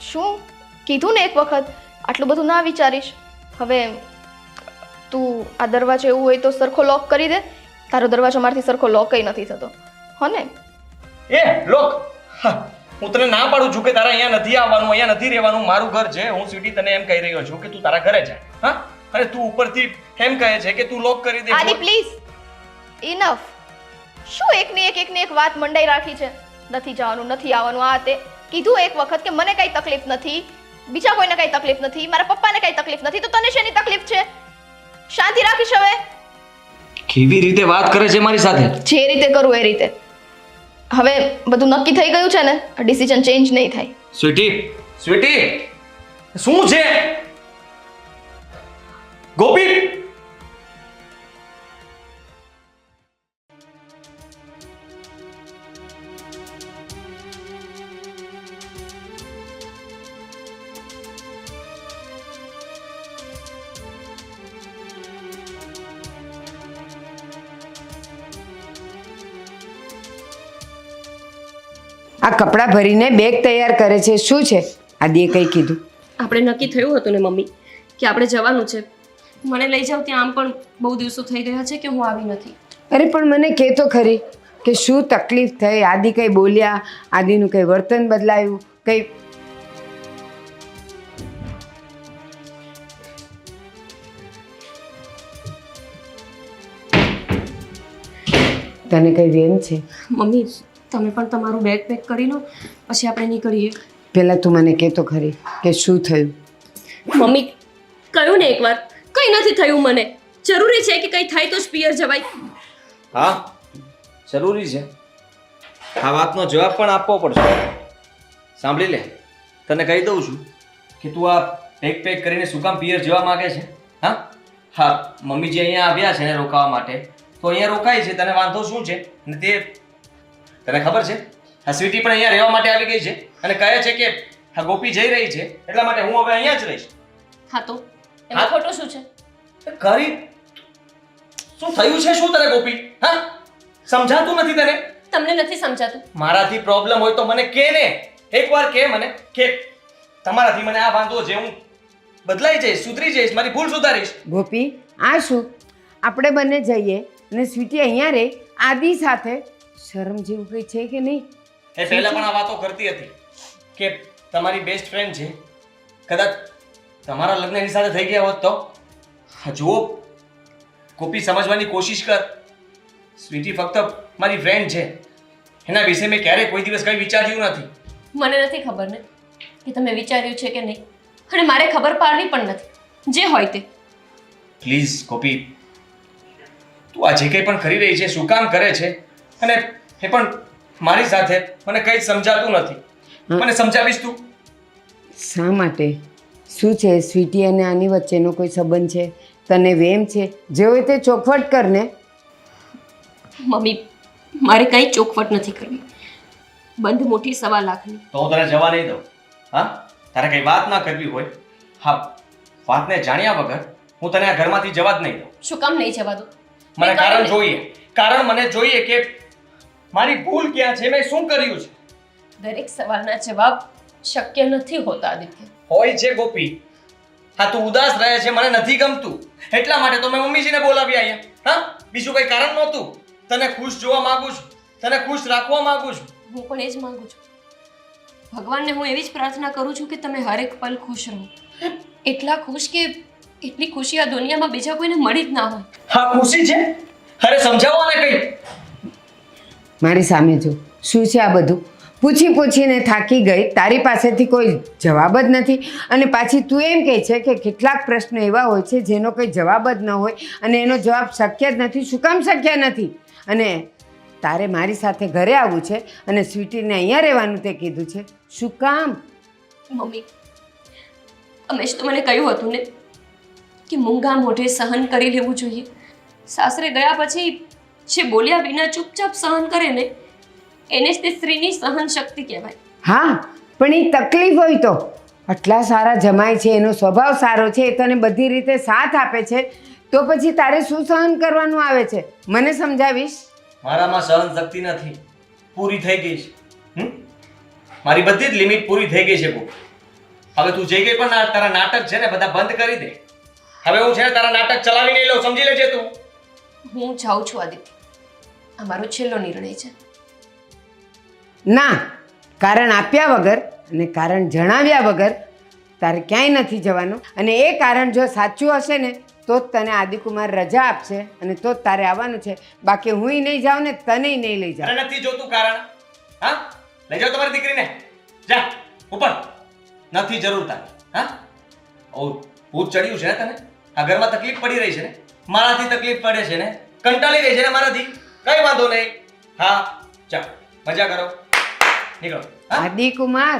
શું કીધું ને એક વખત, આટલું બધું ના વિચારીશ. હવે તું આ દરવાજો એવું હોય તો સરખો લોક કરી દે. તારો દરવાજો મારથી સરખો લોકય નથી થતો, હો ને? એ લોક, હા, હું તને ના પાડું છું કે તારા અહીંયા નથી આવવાનું, અહીંયા નથી રહેવાનું. મારું ઘર છે. હું સીધી તને એમ કહી રહ્યો છું કે તું તારા ઘરે જા. હા, અને તું ઉપરથી એમ કહે છે કે તું લોક કરી દે. આદિ પ્લીઝ, ઇનફ. શું એકની એક વાત મંડાઈ રાખી છે? નથી જવાનું, નથી આવવાનું, આ તે કીધું એક વખત કે મને કઈ તકલીફ નથી, બીજા કોઈને કઈ તકલીફ નથી, મારા પપ્પાને કઈ તકલીફ નથી, તો તને શેની તકલીફ છે? શાંતિ રાખીશ હવે. કેવી રીતે વાત કરે છે મારી સાથે? જે રીતે કરું એ રીતે. હવે બધું નક્કી થઈ ગયું છે ને, ડિસિઝન ચેન્જ નહીં થાય. સ્વીટી, સ્વીટી, શું છે? ગોપી, આ કપડાં ભરીને બેગ તૈયાર કરે છે. શું છે? આદિએ કંઈ કીધું? આપણે નક્કી થયું હતું ને મમ્મી કે આપણે જવાનું છે. મને લઈ જાઓ ત્યાં આમ પણ બહુ દિવસો થઈ ગયા છે કે હું આવી નથી. અરે પણ મને કહે તો ખરી કે શું તકલીફ થઈ? આદિ કંઈ બોલ્યા? આદિનું કંઈ વર્તન બદલાયું? કંઈ તને કંઈ વેમ છે? મમ્મી તમે પણ તમારું બેગ પેક કરી લો પછી આપણે નીકળીએ. પહેલાં તું મને કહે તો ખરી કે શું થયું? મમ્મી કહ્યું ને એકવાર કંઈ નથી થયું. મને જરૂરી છે કે કંઈ થાય તો જ પિયર જવાય. હા જરૂરી છે. આ વાતનો જવાબ પણ આપવો પડશે. સાંભળી લે, તને કહી દઉં છું કે તું આ પેક કરીને શું કામ પિયર જવા માંગે છે? હા હા, મમ્મીજી અહીંયા આવ્યા છે ને રોકાવા માટે, તો અહીંયા રોકાય છે. તને વાંધો શું છે? અને તે તને ખબર છે આ સ્વીટી પણ અહીંયા રહેવા માટે આવી ગઈ છે અને કહે છે કે આ ગોપી જઈ રહી છે એટલા માટે હું હવે અહીંયા જ રહીશ. હા તો એમાં ખોટું શું છે? કરી શું થયું છે? શું તને ગોપી? હા સમજાતું નથી તને? તમને નથી સમજાતું? મારાથી પ્રોબ્લેમ હોય તો મને કે ને, એકવાર કે મને કે તમારાથી મને આ વાંધો છે, હું બદલાઈ જઈશ, સુધરી જઈશ, મારી ભૂલ સુધારીશ. ગોપી, આ શું? આપણે બંને જઈએ અને સ્વીટી અહીંયા રહે આદિ સાથે. શરમ જેવું કંઈ છે કે નહીં? એ પહેલા પણ આ વાતો કરતી હતી કે તમારી બેસ્ટ ફ્રેન્ડ છે, કદાચ તમારા લગ્ન એની સાથે થઈ ગયા હોત તો. જુઓ ગોપી, સમજવાની કોશિશ કર. સ્વીટી ફક્ત મારી ફ્રેન્ડ છે, એના વિશે મેં ક્યારેય કોઈ દિવસ કંઈ વિચાર્યું નથી. મને નથી ખબર ને કે તમે વિચાર્યું છે કે નહીં, અને મારે ખબર પાડવી પણ નથી. જે હોય તે. પ્લીઝ ગોપી, તું આ જે કંઈ પણ કરી રહી છે, શું કામ કરે છે, અને એ પણ મારી સાથે, મને કંઈ સમજાતું નથી. મને સમજાવીશ તું? શા માટે? શું છે? સ્વીટી અને આની વચ્ચેનો કોઈ સંબંધ છે? તને વેમ છે? જે હોય તે ચોખવટ કર ને. મમ્મી મારે કંઈ ચોખવટ નથી કરવી. બંધ મોટી 1.25 લાખની. તો હું તને જવા નહીં દઉં. હા, તારે કઈ વાત ના કરવી હોય, હા, વાતને જાણ્યા વગર હું તને આ ઘરમાંથી જવા જ નહીં દઉં. શું કામ નહીં જવા દો? મને કારણ જોઈએ. કારણ મને જોઈએ કે મારી ભૂલ ક્યાં છે, મેં શું કર્યું છે. દરેક સવાલના જવાબ શક્ય નથી હોતા આદિત્ય. હોય છે ગોપી. હા, તું ઉદાસ રહે છે, મને નથી ગમતું, એટલા માટે તો મેં મમ્મીજીને બોલાવી અહીંયા. હા, બીજું કઈ કારણ નહોતું. તને ખુશ જોવા માંગુ છું, તને ખુશ રાખવા માંગુ છું. હું પણ એ જ માંગુ છું. ભગવાનને હું એવી જ પ્રાર્થના કરું છું કે તમે હરેક પલ ખુશ રહો. એટલા ખુશ કે એટલી ખુશી આ દુનિયામાં બીજા કોઈને મળી જ ના હોય. હા, ખુશી છે. અરે સમજાવો ને કઈ. મારી સામે જો, શું છે આ બધું? પૂછીને થાકી ગઈ. તારી પાસેથી કોઈ જવાબ જ નથી, અને પાછી તું એમ કહે છે કે કેટલાક પ્રશ્નો એવા હોય છે જેનો કોઈ જવાબ જ ન હોય, અને એનો જવાબ શક્ય જ નથી. શું કામ શક્ય નથી? અને તારે મારી સાથે ઘરે આવવું છે અને સ્વીટીને અહીંયા રહેવાનું તે કીધું છે. શું કામ? મમ્મી અમે જ તો મને કહ્યું હતું ને કે મૂંગા મોઢે સહન કરી લેવું જોઈએ. સાસરે ગયા પછી જે બોલ્યા વિના ચૂપચાપ સહન કરે ને એને જ તે સ્ત્રીની સહન શક્તિ કહેવાય. હા, પણ એ તકલીફ હોય તો આટલા સારા જમાય છે, એનો સ્વભાવ સારો છે, એ તને બધી રીતે સાથ આપે છે, તો પછી તારે શું સહન કરવાનું આવે છે? મને સમજાવીશ? મારામાં સહન શક્તિ નથી, પૂરી થઈ ગઈ છે. મારી બધી જ લિમિટ પૂરી થઈ ગઈ છે. હવે તું જે કંઈ પણ તારા નાટક છે ને બધા બંધ કરી દે. હવે હું છે ને તારા નાટક ચલાવી નહીં લઉં, સમજી લેજે તું. હું જાઉં છું આદિત્ય. આ મારો છેલ્લો નિર્ણય છે. ના, કારણ આપ્યા વગર અને કારણ જણાવ્યા વગર તારે ક્યાંય નથી જવાનું. અને એ કારણ જો સાચું હશે ને તો જ તને આદિકુમાર રજા આપશે અને તો જ તારે આવવાનું છે. બાકી હું નહીં જાઉં ને તને નહીં લઈ જાઉં. અરે નથી જોતું કારણ. હા, લઈ જાઓ તમારી દીકરીને. જા ઉપર. નથી જરૂર તારે. હા, ઓ ભૂત ચડ્યું છે ને તને? આ ઘરમાં તકલીફ પડી રહી છે ને? મારાથી તકલીફ પડે છે ને? કંટાળી રહી છે ને મારાથી? કઈ વાંધો નહીં. હા, ચાલ મજા કરો, નીકળો. આદિકુમાર,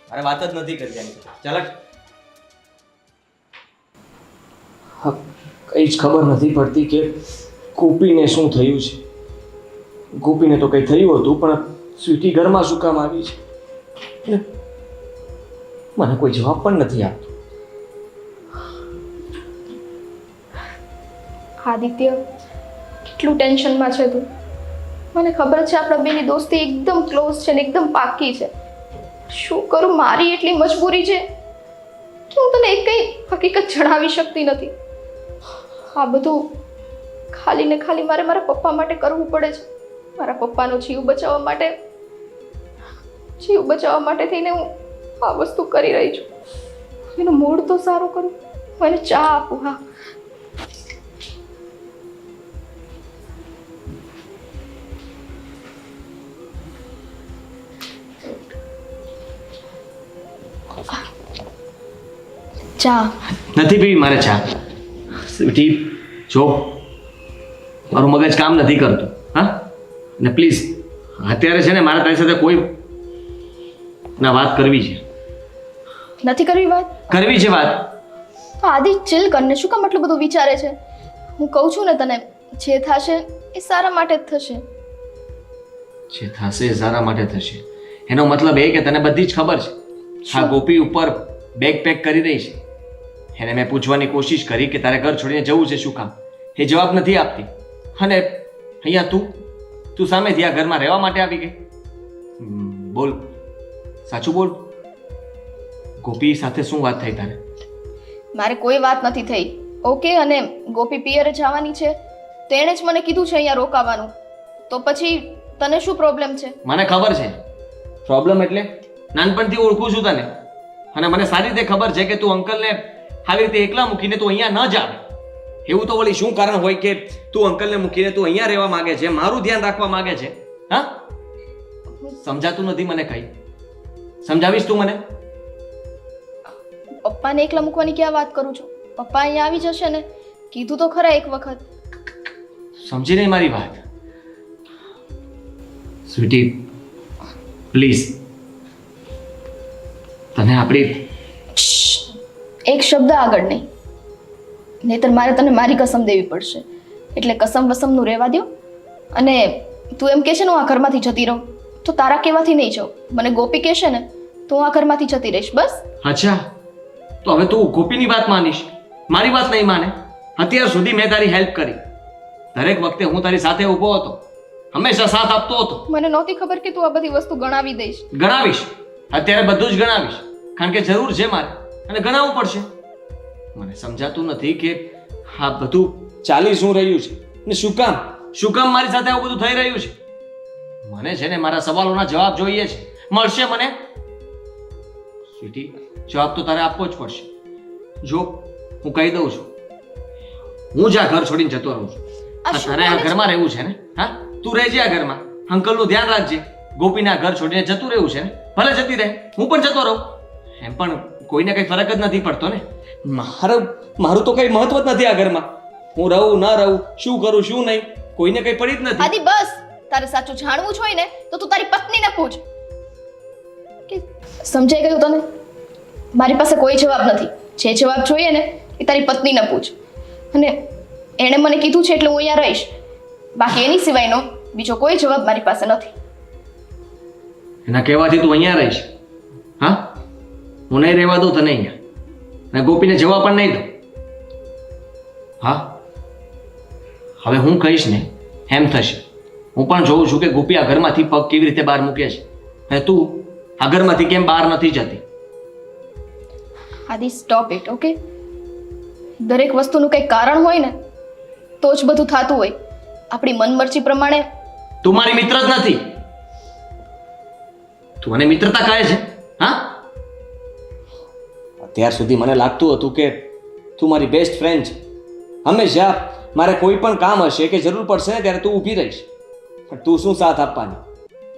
મારે વાત જ નથી કરી જાની. ચાલ. કંઈ જ ખબર નથી પડતી કે ગોપીને શું થયું છે. ગોપીને તો કંઈ થયું હતું, પણ સ્વીટી ઘરમાં શું કામ આવી છે? મને કોઈ જવાબ પણ નથી આપતો. આદિત્ય, કેટલું ટેન્શનમાં છે તું? મને ખબર છે આપણા બેની દોસ્તી એકદમ ક્લોઝ છે ને એકદમ પાકી છે. શું કરું, મારી એટલી મજબૂરી છે કે હું તને એક કઈ હકીકત જણાવી શકતી નથી. આ બધું ખાલી ને ખાલી મારે મારા પપ્પા માટે કરવું પડે છે. મારા પપ્પાનો જીવ બચાવવા માટે થઈને હું આ વસ્તુ કરી રહી છું. એનો મૂડ તો સારો કરું, હું એને ચા આપું. હા, ચા. નથી પીવી મારે ચા. સ્વીટી, જો મારું મગજ કામ નથી કરતું. હા, ને પ્લીઝ અત્યારે છે ને મારે તારી સાથે કોઈ ના વાત કરવી છે. નથી કરવી વાત? કરવી છે વાત. તો આદિ ચિલ કરને, શું કામ આટલું બધું વિચારે છે? હું કહું છું ને તને, જે થશે એ સારા માટે જ થશે. જે થશે એ સારા માટે થશે એનો મતલબ એ કે તને બધી જ ખબર છે. હા, ગોપી ઉપર બેગ પેક કરી રહી છે. એને મેં પૂછવાની કોશિશ કરી કે તારે ઘર છોડીને જવું છે શું કામ, એ જવાબ નથી આપતી. અને અહીંયા તું સામેથી આ ઘરમાં રહેવા માટે આવી ગઈ. બોલ, સાચું બોલ. ગોપી સાથે શું વાત થઈ તારે? મારે કોઈ વાત નથી થઈ. ઓકે, અને ગોપી પિયરે જવાની છે તો એણે જ મને કીધું છે અહીંયા રોકાવાનું. તો પછી તને શું પ્રોબ્લેમ છે? મને ખબર છે પ્રોબ્લેમ એટલે નાનપણથી ઓળખું છું તને, અને મને સારી રીતે ખબર છે કે તું અંકલને આવી રીતે એકલા મૂકીને તું અહીંયા ન જાવે. એવું તો વળી શું કારણ હોય કે તું અંકલને મૂકીને તું અહીંયા રહેવા માંગે છે, મારું ધ્યાન રાખવા માંગે છે? હા, સમજાતું નથી મને કઈ. સમજાવીશ તું મને? પપ્પાને એકલા મૂકવાની ક્યાં વાત કરું છું? પપ્પા અહીંયા આવી જશે ને, કીધું તો ખરા એક વખત. સમજી નહીં મારી વાત? સ્વીટી, પ્લીઝ, તને આપણી એક શબ્દ આગળ નહીં, નહીતર મારે તને મારી કસમ દેવી પડશે. એટલે કસમ વસમનું રહેવા દો. અને તું એમ કહે છે ને હું આ ઘરમાંથી જતી રહું, તો તારા કહેવાથી નહીં જાઉં. મને ગોપી કહેશે ને તો હું આ ઘરમાંથી જતી રહીશ, બસ. અચ્છા, તો હવે તું ગોપીની વાત માનીશ, મારી વાત નહીં માને? અત્યાર સુધી મેં તારી હેલ્પ કરી, દરેક વખતે હું તારી સાથે ઊભો હતો, હંમેશા સાથ આપતો હતો. મને નહોતી ખબર કે તું આ બધી વસ્તુ ગણાવી દઈશ. ગણાવીશ, અત્યારે બધું જ ગણાવીશ, કારણ કે જરૂર છે મારે અને ગણાવવું પડશે. મને સમજાતું નથી કે આ બધું ચાલી શું રહ્યું છે ને શું કામ મારી સાથે આવું બધું થઈ રહ્યું છે. મને છે ને મારા સવાલોના જવાબ જોઈએ છે, મળશે મને? સ્વીટી, જવાબ તો તારે આપવો જ પડશે. જો હું કહી દઉં છું, હું જ આ ઘર છોડીને જતો રહું છું. તારે આ ઘરમાં રહેવું છે ને? હા, તું રહેજે આ ઘરમાં, અંકલનું ધ્યાન રાખજે. ગોપીના ઘર છોડીને જતું રહેવું છે ને? ભલે જતી રહે, હું પણ જતો રહું. એમ પણ કોઈને કઈ ફરક જ નથી પડતો ને. મારું તો કઈ મહત્વ જ નથી આ ઘરમાં. હું રહું ન રહું, શું કરું શું નહીં, કોઈને કઈ પડી જ નથી. આદિ બસ, તારે સાચું જાણવું જ હોય ને તો તું તારી પત્નીને પૂછ. કે સમજાઈ ગયું તને? મારી પાસે કોઈ જવાબ નથી. જે જવાબ જોઈએ ને એ તારી પત્નીને પૂછ. અને એણે મને કીધું છે એટલે હું અહીંયા રહીશ. બાકી એની સિવાયનો બીજો કોઈ જવાબ મારી પાસે નથી. એના કહેવાથી તું અહીંયા રહીશ? હા, હું નહીં રહેવા દઉં તને અહીંયા, અને ગોપીને જવા પણ નહીં દઉં. હા, હવે હું કહીશ ને એમ થશે. હું પણ જોઉં છું કે ગોપી આ ઘરમાંથી પગ કેવી રીતે બહાર મૂકે છે, અને તું આ ઘરમાંથી કેમ બહાર નથી જતી. આદિ સ્ટોપ ઇટ, ઓકે? દરેક વસ્તુનું કંઈક કારણ હોય ને તો જ બધું થતું હોય. આપણી મનમરજી પ્રમાણે. તું મારી મિત્ર જ નથી. તું મને મિત્રતા કહે છે? હા, અત્યાર સુધી મને લાગતું હતું કે તું મારી બેસ્ટ ફ્રેન્ડ છે. હંમેશા મારે કોઈ પણ કામ હશે કે જરૂર પડશે ને ત્યારે તું ઊભી રહીશ. પણ તું શું સાથ આપવાની?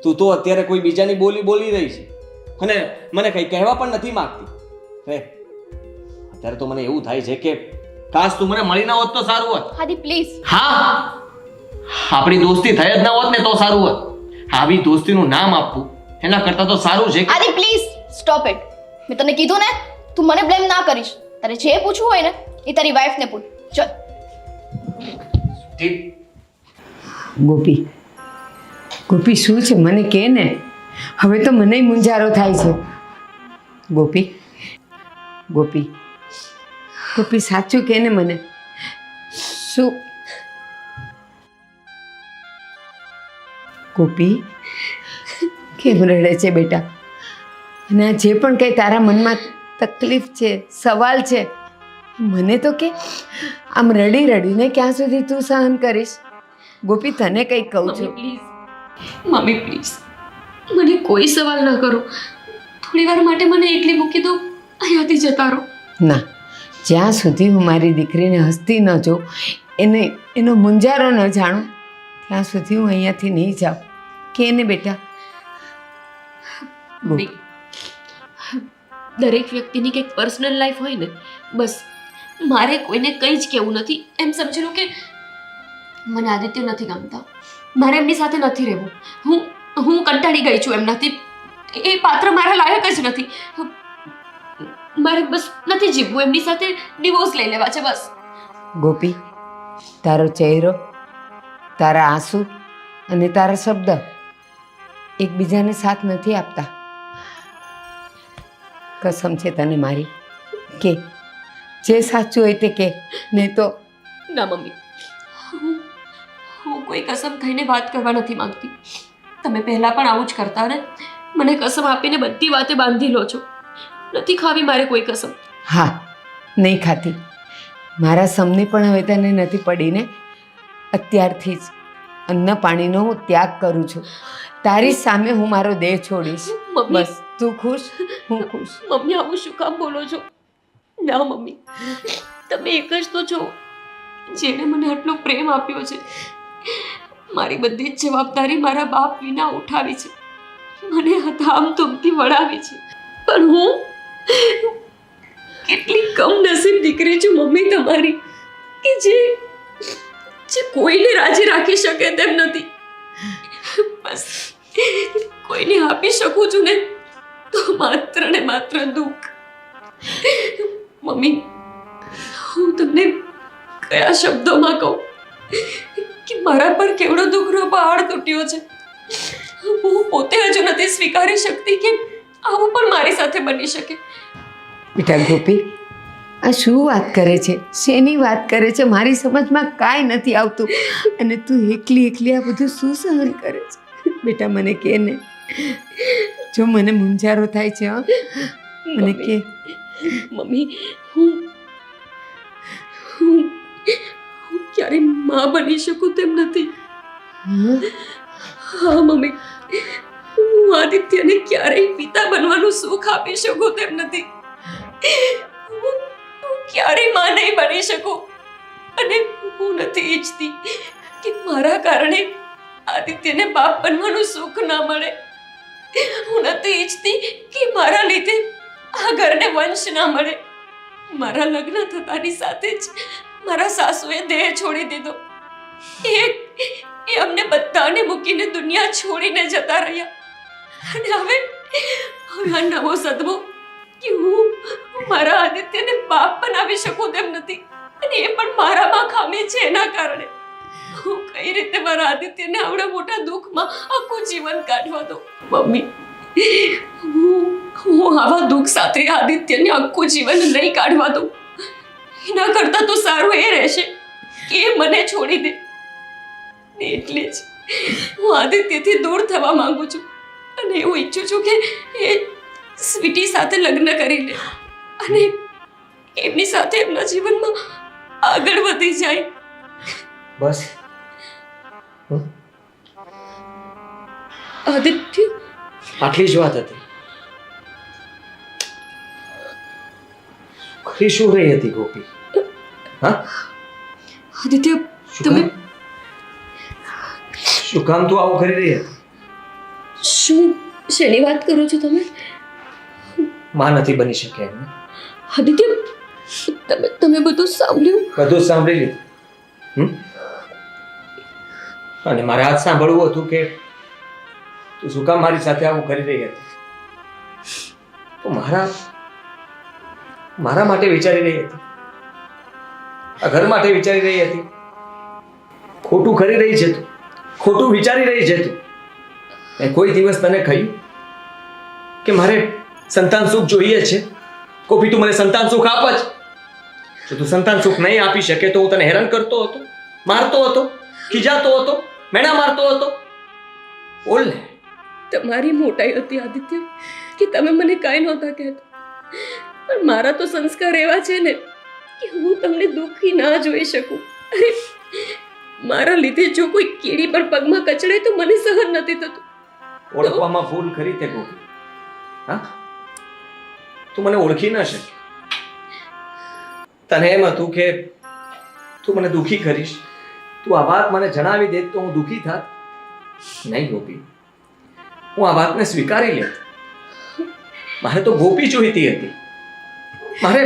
તું તો અત્યારે કોઈ બીજાની બોલી રહી છે અને મને કંઈ કહેવા પણ નથી માંગતી. અત્યારે તો મને એવું થાય છે કે કાશ તું મને મળી ના હોત તો સારું હોત. આદિ પ્લીઝ. હા, આપણી દોસ્તી થઈ જ ના હોત ને તો સારું હોત. આવી દોસ્તીનું નામ આપવું એના કરતાં તો સારું છે. આદિ પ્લીઝ સ્ટોપ ઇટ. મેં તને કીધું ને, તું મને બ્લેમ ના કરીશ. તારે જે પૂછવું હોય ને એ તારી વાઈફને પૂછ. ચલ. ગોપી, ગોપી શું છે મને કહે ને, હવે તો મને મૂંઝારો થાય છે. ગોપી, ગોપી, ગોપી સાચું કહે ને મને, શું ગોપી કેમ રડે છે બેટા? અને આ જે પણ કંઈ તારા મનમાં તકલીફ છે, સવાલ છે, મને તો કે આમ રડી રડીને ક્યાં સુધી તું સહન કરીશ? ગોપી તને કંઈક કહું મમ્મી છું. પ્લીઝ, મમ્મી પ્લીઝ, મને કોઈ સવાલ ન કરો. થોડી વાર માટે મને એકલી મૂકી દો, અહીંયાથી જતા રહો. ના, જ્યાં સુધી હું મારી દીકરીને હસતી ન જોઉં, એનો મુંજારો ન જાણું, ત્યાં સુધી હું અહીંયાથી નહીં જાઉં. કે ને બેટા? મમ્મી, દરેક વ્યક્તિની કંઈક પર્સનલ લાઈફ હોય ને, બસ મારે કોઈને કંઈ જ કહેવું નથી. એમ સમજી લો કે મને આદિત્ય નથી ગમતા, મારે એમની સાથે નથી રહેવું. હું કંટાળી ગઈ છું એમનાથી. એ પાત્ર મારા લાયક જ નથી. મારે બસ નથી જીવવું એમની સાથે. ડિવોર્સ લઈ લેવા છે બસ. ગોપી, તારો ચહેરો, તારા આંસુ અને તારા શબ્દ એકબીજાને સાથ નથી આપતા. કસમ છે તને મારી, કે જે સાચું હોય તે કે, નહીં તો ના મમ્મી, હું કોઈ કસમ ખાઈને વાત કરવા નથી માંગતી. તમે પહેલાં પણ આવું જ કરતા ને, મને કસમ આપીને બધી વાતે બાંધી લો છો. નથી ખાવી મારે કોઈ કસમ. હા, નહીં ખાતી. મારા સમની પણ હવે તને નથી પડીને. અત્યારથી જ અન્ન પાણીનો હું ત્યાગ કરું છું. તારી સામે હું મારો દેહ છોડીશ. મમ્મી. બસ તું ખુશ, હું ખુશ. મમ્મી, આવું શું કામ બોલો છો? ના મમ્મી, તમે એક જ તો છો જેણે મને આટલો પ્રેમ આપ્યો છે. મારી બધી જ જવાબદારી મારા બાપ વિના ઉઠાવી છે. મને આ ધામધૂમથી વળાવી છે. પણ હું કેટલી કમનસીબ દીકરી છું મમ્મી તમારી, કે જે કોઈને રાજી રાખી શકે તેમ નથી. બસ કોઈને આપી શકું છું ને તો માત્ર ને માત્ર દુઃખ. મમ્મી, હું તમને કયા શબ્દોમાં કહું કે મારા પર કેવડો દુઃખનો પહાડ તૂટ્યો છે. હું પોતે હજુ નથી સ્વીકારી શકતી કે આવું પણ મારી સાથે બની શકે. બેટા ગોપી, આ શું વાત કરે છે? શેની વાત કરે છે? મારી સમજમાં કાંઈ નથી આવતું. અને તું એકલી એકલી આ બધું શું સહન કરે છે? બેટા મને કહે ને, જો મને મુંજારો થાય છે. હા, મને કે. મમ્મી, હું ક્યારેય માં બની શકું તેમ નથી. હા? હા મમ્મી, હું આદિત્યને ક્યારેય પિતા બનવાનું સુખ આપી શકું તેમ નથી. હું ક્યારેય માં નહીં બની શકું. અને હું નથી ઈચ્છતી કે મારા કારણે આદિત્યને બાપ બનવાનું સુખ ના મળે. હું નથી ઈચ્છતી કે મારા લીધે આ ઘરને વંશ ના મળે. મારા લગ્ન થતાની સાથે જ મારા સાસુએ દેહ છોડી દીધો. એ અમને બધાને મૂકીને દુનિયા છોડીને જતા રહ્યા. અને હવે આ નવો સદમો કે હું મારા આદિત્યને બાપ બનાવી શકું તેમ નથી. અને એ પણ મારામાં ખામી છે. એના કારણે હું કઈ રીતે મારા આદિત્યને આવડા મોટા દુઃખમાં આખું જીવન કાઢવા દઉં? મમ્મી, હું આવા દુઃખ સાથે આદિત્યને આખું જીવન નહીં કાઢવા દઉં. એના કરતાં તો સારું એ રહેશે કે એ મને છોડી દે. એટલે જ હું આદિત્યથી દૂર થવા માંગુ છું. અને એવું ઈચ્છું છું કે એ સ્વીટી સાથે લગ્ન કરી લે અને એમની સાથે એમના જીવનમાં આગળ વધી જાય. બસ આદિત્ય, આટલી જ વાત હતી. ખરી શું રહી હતી ગોપી? હા, આદિત્ય, શું તમે કામ? શું કામ તું આવું કરી રહી હતી? શું શેની વાત કરો છો તમે? માં નથી બની શકે એમને. આદિત્ય, તમે બધું સાંભળ્યું? બધું જ સાંભળી લીધું. અને મારે આજ સાંભળવું હતું કે તું શું કામ મારી સાથે આવું કરી રહી હતી. તો મારા માટે વિચારી રહી હતી, આ ઘર માટે વિચારી રહી હતી. ખોટું કરી રહી છે તું, ખોટું વિચારી રહી છે તું. એ કોઈ દિવસ તને કહ્યું કે મારે સંતાન સુખ જોઈએ છે? કોપી, તું મને સંતાન સુખ આપ જ. જો તું સંતાન સુખ નહીં આપી શકે તો હું તને હેરાન કરતો હતો, મારતો હતો, ખીજાતો હતો, મેણા મારતો હતો. બોલ ને. તમારી મોટાઈ હતી આદિત્ય કે તમે મને કાંઈ નહોતા કહેતા, પણ મારા તો સંસ્કાર એવા છે ને કે હું તમને દુઃખી ના જોઈ શકું. અરે મારા લીધે જો કોઈ કીડી પણ પગમાં કચડે તો મને સહન નથી થતું. ઓળખવામાં ભૂલ કરી તે ગોપી. હા, તું મને ઓળખી ન શકી. તને એમ હતું કે તું મને દુઃખી કરીશ, તું આ વાત મને જણાવી દે તો હું દુઃખી થાત. નહીં ગોપી, હું આ વાતને સ્વીકારી લેત. મારે તો ગોપી જોઈતી હતી, મારે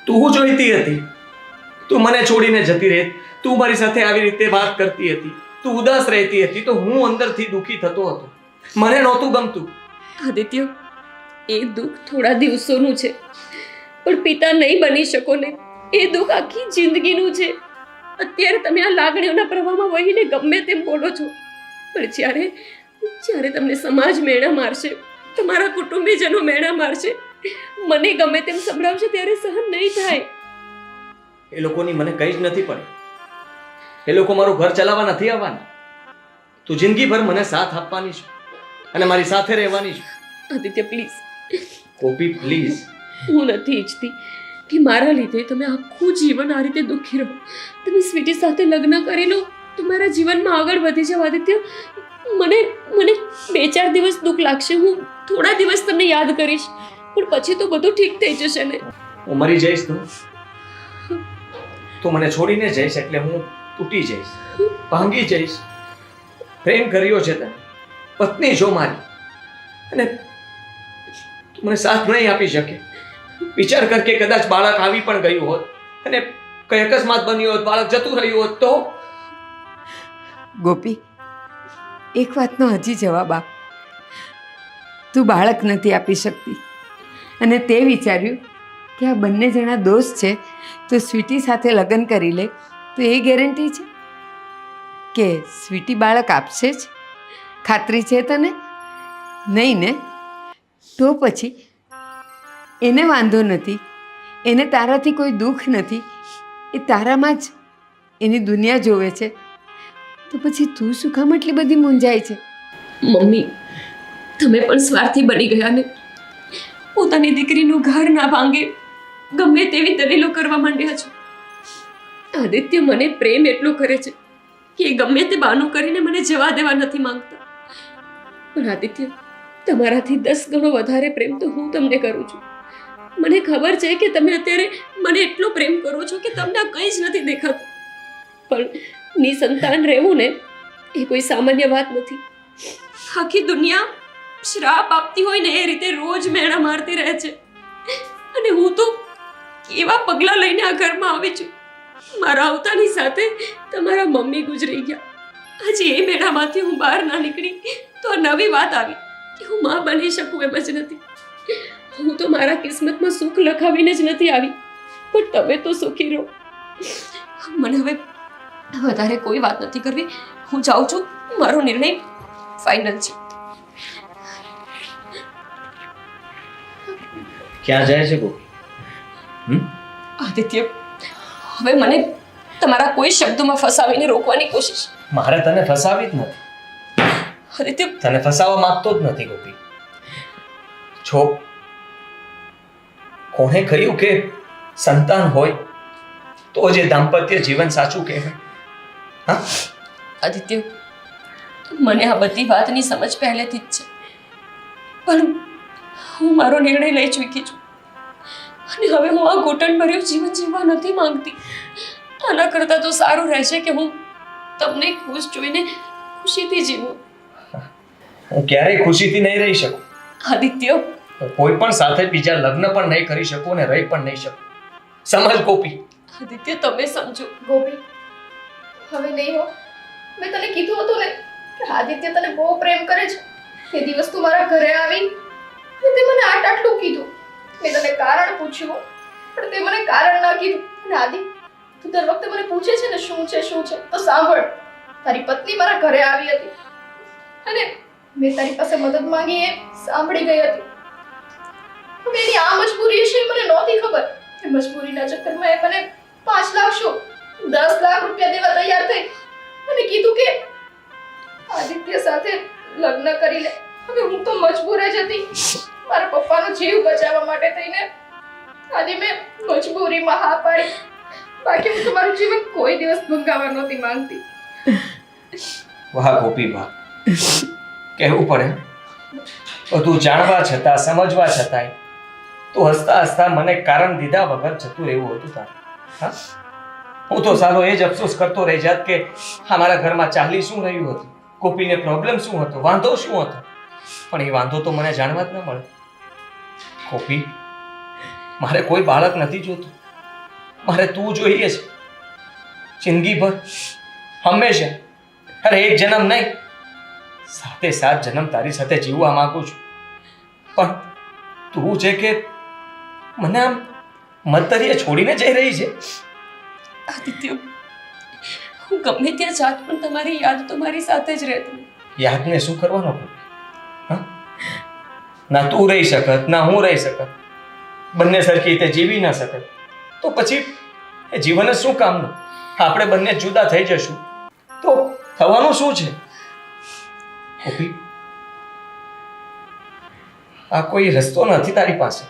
તું જોઈતી હતી. તું મને છોડીને જતી રહેત, તું મારી સાથે આવી રીતે વાત કરતી હતી, તું ઉદાસ રહેતી હતી તો હું અંદરથી દુઃખી થતો હતો. મને નહોતું ગમતું. આદિત્ય, એ દુઃખ થોડા દિવસોનું છે, પણ પિતા નહીં બની શકો ને એ દુઃખ આખી જિંદગીનું છે. અત્યારે તમે આ લાગણીઓના પ્રવાહમાં વહીને ગમે તેમ બોલો છો, પણ જ્યારે જ્યારે તમને સમાજ મેણા મારશે, તમારા કુટુંબીજનો મેણા મારશે, મને ગમે તેમ સંભળાવશે ત્યારે સહન નહીં થાય. એ લોકોની મને કંઈ જ નથી પડી. એ લોકો મારું ઘર ચલાવવા નથી આવવાના. તું જિંદગીભર મને સાથ આપવાની છે અને મારી સાથે રહેવાની છે. Aditya please, Gopi please. હું નથી ઈચ્છતી કે મારા લીધે તમે આખું જીવન આ રીતે દુઃખી રહો. તમે સ્વીટી સાથે લગ્ન કરી લો, તમારા જીવનમાં આગળ વધી જાઓ. આદિત્ય, મને મને 2-4 દિવસ દુઃખ લાગશે, હું થોડા દિવસ તમને યાદ કરીશ, પણ પછી તો બધું ઠીક થઈ જશે ને. હું મરી જઈશ તું મને છોડીને જઈશ એટલે હું તૂટી જઈશ, ભાંગી જઈશ. પ્રેમ કર્યો છે તને, પત્ની છો મારી, અને તું મને સાથ નહીં આપી શકે. વિચાર કર કે કદાચ બાળક આવી પણ ગયું હોત અને કઈ અકસ્માત બન્યો હોત, બાળક જતું રહ્યું હોત તો. ગોપી, એક વાતનો હજી જવાબ આપ. તું બાળક નથી આપી શકતી અને તે વિચાર્યું કે આ બંને જણા દોસ્ત છે તો સ્વીટી સાથે લગ્ન કરી લે, તો એ ગેરંટી છે કે સ્વીટી બાળક આપશે જ? ખાતરી છે તને? નહીં ને? તો પછી એને વાંધો નથી, એને તારાથી કોઈ દુઃખ નથી, એ તારામાં જ એની દુનિયા જોવે છે, તો પછી તું શું કામ એટલી બધી મૂંઝાય છે? મમ્મી, તમે પણ સ્વાર્થી બની ગયા ને. પોતાની દીકરીનું ઘર ના ભાંગે ગમે તેવી દલીલો કરવા માંડ્યા છો. આદિત્ય મને પ્રેમ એટલો કરે છે કે એ ગમે તે બહાનું કરીને મને જવા દેવા નથી માંગતા. પણ આદિત્ય, તમારાથી 10 ગણો વધારે પ્રેમ તો હું તમને કરું છું. મને ખબર છે કે તમે અત્યારે મને એટલો પ્રેમ કરો છો કે તમને આ કંઈ જ નથી દેખાતું, પણ નિસંતાન રહેવું ને એ કોઈ સામાન્ય વાત નથી. આખી દુનિયા શ્રાપ આપતી હોય ને એ રીતે રોજ મેણા મારતી રહે છે, અને હું તો કેવા પગલાં લઈને આ ઘરમાં આવી છું. મારા આવતાની સાથે તમારા મમ્મી ગુજરી ગયા. આજે એ મેળામાંથી હું બહાર ના નીકળી તો આ નવી વાત આવી કે હું માં બની શકું એમ જ નથી. હું તો મારા કિસ્મતમાં સુખ લખાવીને જ નથી આવી, પણ તમે તો સુખી રહો. મને હવે વધારે કોઈ વાત નથી કરવી. હું જાઉં છું, મારો નિર્ણય ફાઇનલ છે. ક્યાં જાય છે ગોપી? આદિત્ય, હવે મને તમારા કોઈ શબ્દોમાં ફસાવીને રોકવાની કોશિશ. મારે તને ફસાવી જ નથી. આદિત્ય, તને ફસાવવા માંગતો જ નથી ગોપી. છો કોણે કહ્યું કે સંતાન હોય તો જે દાંપત્ય જીવન સાચું કહેવાય? હા, આદિત્ય, મને આ બધી વાતની સમજ પહેલેથી જ છે, પણ હું મારો નિર્ણય લઈ ચૂકી છું અને હવે હું આ ઘૂંટણ ભર્યું જીવન જીવવા નથી માંગતી. આના કરતાં તો સારું રહેશે કે હું તમને ખુશ જોઈને ખુશીથી જીવું. હું ક્યારેય ખુશીથી નહીં રહી શકું. આદિત્ય, હું કોઈ પણ સાથે બીજા લગ્ન પણ નહીં કરી શકું અને રહી પણ નહીં શકું. સમજ ગોપી. આદિત્ય, તમે સમજો. ગોપી, હવે નહીં હો. મેં તને કીધું હતું ને કે આદિત્ય તને બહુ પ્રેમ કરે છે. તે દિવસ તું મારા ઘરે આવી અને તે મને આટલું કીધું. મેં તને કારણ પૂછ્યું, પણ તે મને કારણ ના કીધું. અને આદિ, તું દર વખતે મને પૂછે છે ને શું છે શું છે, તો સાંભળ. તારી પત્ની મારા ઘરે આવી હતી અને મેં તારી પાસે મદદ માંગી, એ સાંભળી ગઈ હતી. હવે એની આ મજબૂરી છે મને નહોતી ખબર. એ મજબૂરીના ચક્કરમાં એ મને 5 લાખ શું 10 લાખ રૂપિયા દેવા તૈયાર થઈ અને કીધું કે આદિત્ય સાથે લગ્ન કરી લે. હવે હું તો મજબૂર જ હતી મારા પપ્પાનો જીવ બચાવવા માટે થઈને. આજે મેં મજબૂરીમાં હા પાડી, બાકી હું તમારું જીવન કોઈ દિવસ ભંગાવા નહોતી માંગતી. વાહ ગોપી વાહ, કહેવું પડે. બધું જાણવા છતાં, સમજવા છતાંય તું હસતા હસતા મને કારણ દીધા વગર જતું રહેવું હતું તારે. હા, હું તો સારો એ જ અફસોસ કરતો રહી જાત કે અમારા ઘરમાં ચાલી શું રહ્યું હતું, ગોપીને પ્રોબ્લેમ શું હતો, વાંધો શું હતો. પણ એ વાંધો તો મને જાણવા જ ન મળે. ગોપી, મારે કોઈ બાળક નથી જોતું, મારે તું જોઈએ છે જિંદગીભર, હંમેશા. અરે એક જન્મ નહીં, 7 જન્મ તારી સાથે જીવવા માંગુ છું. પણ તું છે કે મને આમ મતરીએ છોડીને જઈ રહી છે. આદિત્ય, હું ગમે ત્યાં જાત પણ તમારી યાદ તો મારી સાથે જ રહેતી. યાદને શું કરવાનો ગોપી? હા, ના તું રહી શકત ના હું રહી શકત, બંને સરખી રીતે જીવી ના શકત, તો પછી એ જીવન જ શું કામનું? આપણે બંને જુદા થઈ જશું તો થવાનું શું છે? ગોપી, આ કોઈ રસ્તો નથી તારી પાસે.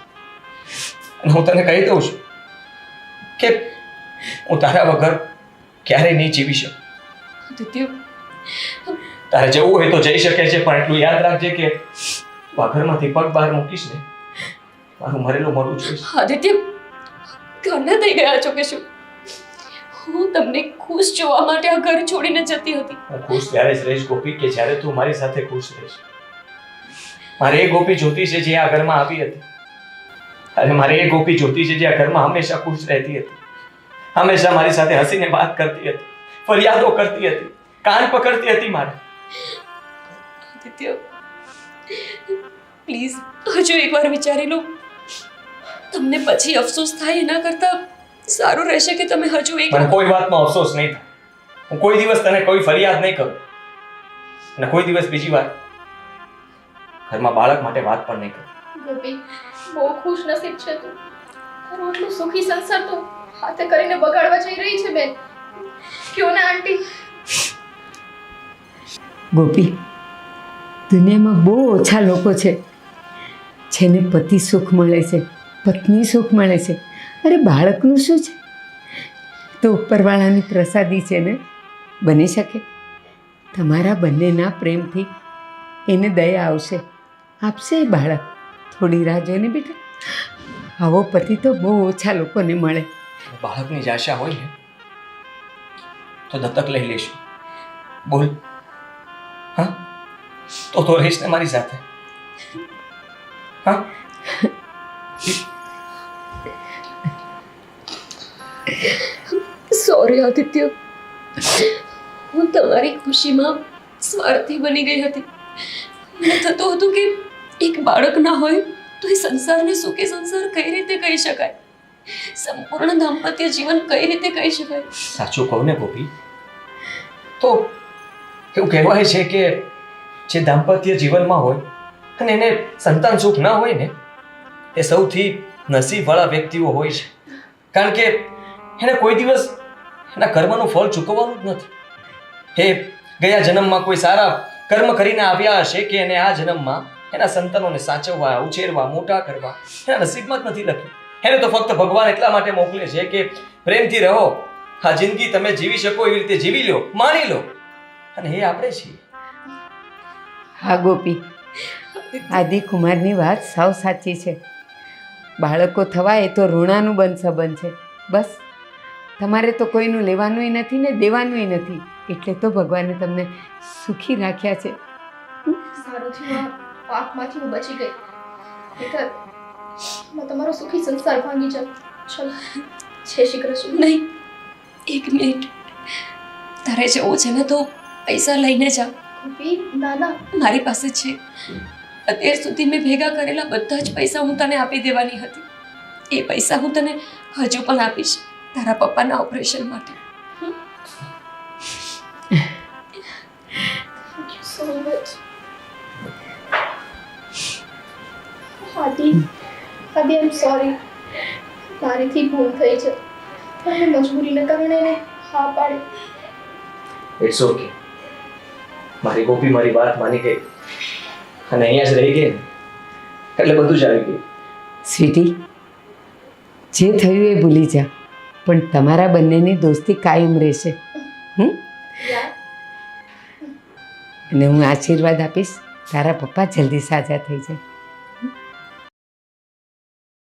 અને હું તને કહી દઉં છું કે હું તારા વગર ક્યારેય નહીં જીવી શકું. આદિત્ય, તારે જવું હોય તો જઈ શકે છે, પણ એટલું યાદ રાખજે કે તું આ ઘરમાંથી પગ બહાર મૂકીશ ને, મારું મરેલું મોઢું જોઈશ. આદિત્ય, ઘરના થઈ ગયા છો કે શું? હું તમને ખુશ જોવા માટે આ ઘર છોડીને જતી હતી. હું ખુશ ત્યારે જ રહીશ ગોપી કે જ્યારે તું મારી સાથે ખુશ રહીશ. મારે એ ગોપી જોતી છે જે આ ઘરમાં આવી હતી. અરે મારે એ ગોપી જોતી છે જે આ ઘરમાં હંમેશા ખુશ રહેતી હતી, હંમેશા મારી સાથે હસીને વાત કરતી હતી, ફરિયાદો કરતી હતી, કાન પકડતી હતી મારે. આદિત્ય, પ્લીઝ હજુ એકવાર વિચારી લો. તમને પછી અફસોસ થાય એના કરતાં સારું રહેશે કે તમે હજુ એક મને કોઈ વાતનો અફસોસ નહીં થાય. હું કોઈ દિવસ તને કોઈ ફરિયાદ નહીં કરું, અને કોઈ દિવસ બીજી વાર ઘરમાં બાળક માટે વાત પણ નહીં કરું. ગોપી, બહુ ખુશ નસીબ છે તું. તારો આટલો સુખી સંસાર તો હાથે કરીને બગાડવા જઈ રહી છે બેન. કયો ને આંટી. ગોપી, દુનિયામાં બહુ ઓછા લોકો છે જેને પતિ સુખ મળે છે, પત્ની સુખ મળે છે. અરે બાળકનું શું છે? તો ઉપરવાળાની પ્રસાદી છે ને. બની શકે તમારા બંનેના પ્રેમથી એને દયા આવશે, આપશે એ બાળક. થોડી રાહ જોઈને બેટા. આવો પતિ તો બહુ ઓછા લોકોને મળે. બાળકની જ આશા હોય ને તો દત્તક લઈ લઈશું. બોલ, હા? તો રહીશ ને મારી સાથે? હા? સોરી આદિત્ય, હું તમારી ખુશીમાં સ્વાર્થી બની ગઈ હતી. મને થતું હતું કે એક બાળક ના હોય તો એ સંસારને સુખી સંસાર કઈ રીતે કહી શકાય, સંપૂર્ણ દાંપત્ય જીવન કઈ રીતે કહી શકાય. સાચું કહું ને ગોપી, તો એવું કહેવાય છે કે જે દાંપત્ય જીવનમાં હોય અને એને સંતાન સુખ ના હોય ને, એ સૌથી નસીબવાળા વ્યક્તિઓ હોય છે. કારણ કે એને કોઈ દિવસ એના કર્મનું ફળ ચૂકવવાનું જ નથી. એ ગયા જન્મમાં કોઈ સારા કર્મ કરીને આવ્યા હશે કે એને આ જન્મમાં એના સંતાનોને સાચવવા, ઉછેરવા, મોટા કરવા એના નસીબમાં જ નથી લખ્યું. એને તો ફક્ત ભગવાન એટલા માટે મોકલે છે કે પ્રેમથી રહો, આ જિંદગી તમે જીવી શકો એવી રીતે જીવી લો, માણી લો. અને એ આપણે છીએ. હા ગોપી, આદિકુમારની વાત સાવ સાચી છે. બાળકો થવા એ તો ઋણાનું બંધ છે. બસ તમારે તો કોઈનું લેવાનુંય નથી ને દેવાનુંય નથી, એટલે તો ભગવાને તમને સુખી રાખ્યા છે. સારું થયું આ પાપમાંથી હું બચી ગઈ. નહીંતર તમારો સુખી સંસાર ભાંગી જાત. ચલો, જય શ્રી કૃષ્ણ. નહીં, એક મિનિટ. તારે જવું છે ને તો પૈસા લઈને જા. ગોપી, ના ના, મારી પાસે છે. અત્યાર સુધી મેં ભેગા કરેલા બધા જ પૈસા હું તને આપી દેવાની હતી. એ પૈસા હું તને હજુ પણ આપીશ તારા પપ્પાના ઓપરેશન માટે. Thank you so much. આદિ, આઈ એમ સોરી. મારીથી ભૂલ થઈ છે. તમે મજબૂરીના કારણે એને હા પાડી. It's okay. મારી ગોપી મારી વાત માની ગઈ અને અહીંયા જ રહી ગઈ ને, એટલે બધું જ આવી ગયું. સ્વીટી, જે થયું એ ભૂલી જા, પણ તમારા બંનેની દોસ્તી કાયમ રહેશે. અને હું આશીર્વાદ આપીશ, તારા પપ્પા જલ્દી સાજા થઈ જાય.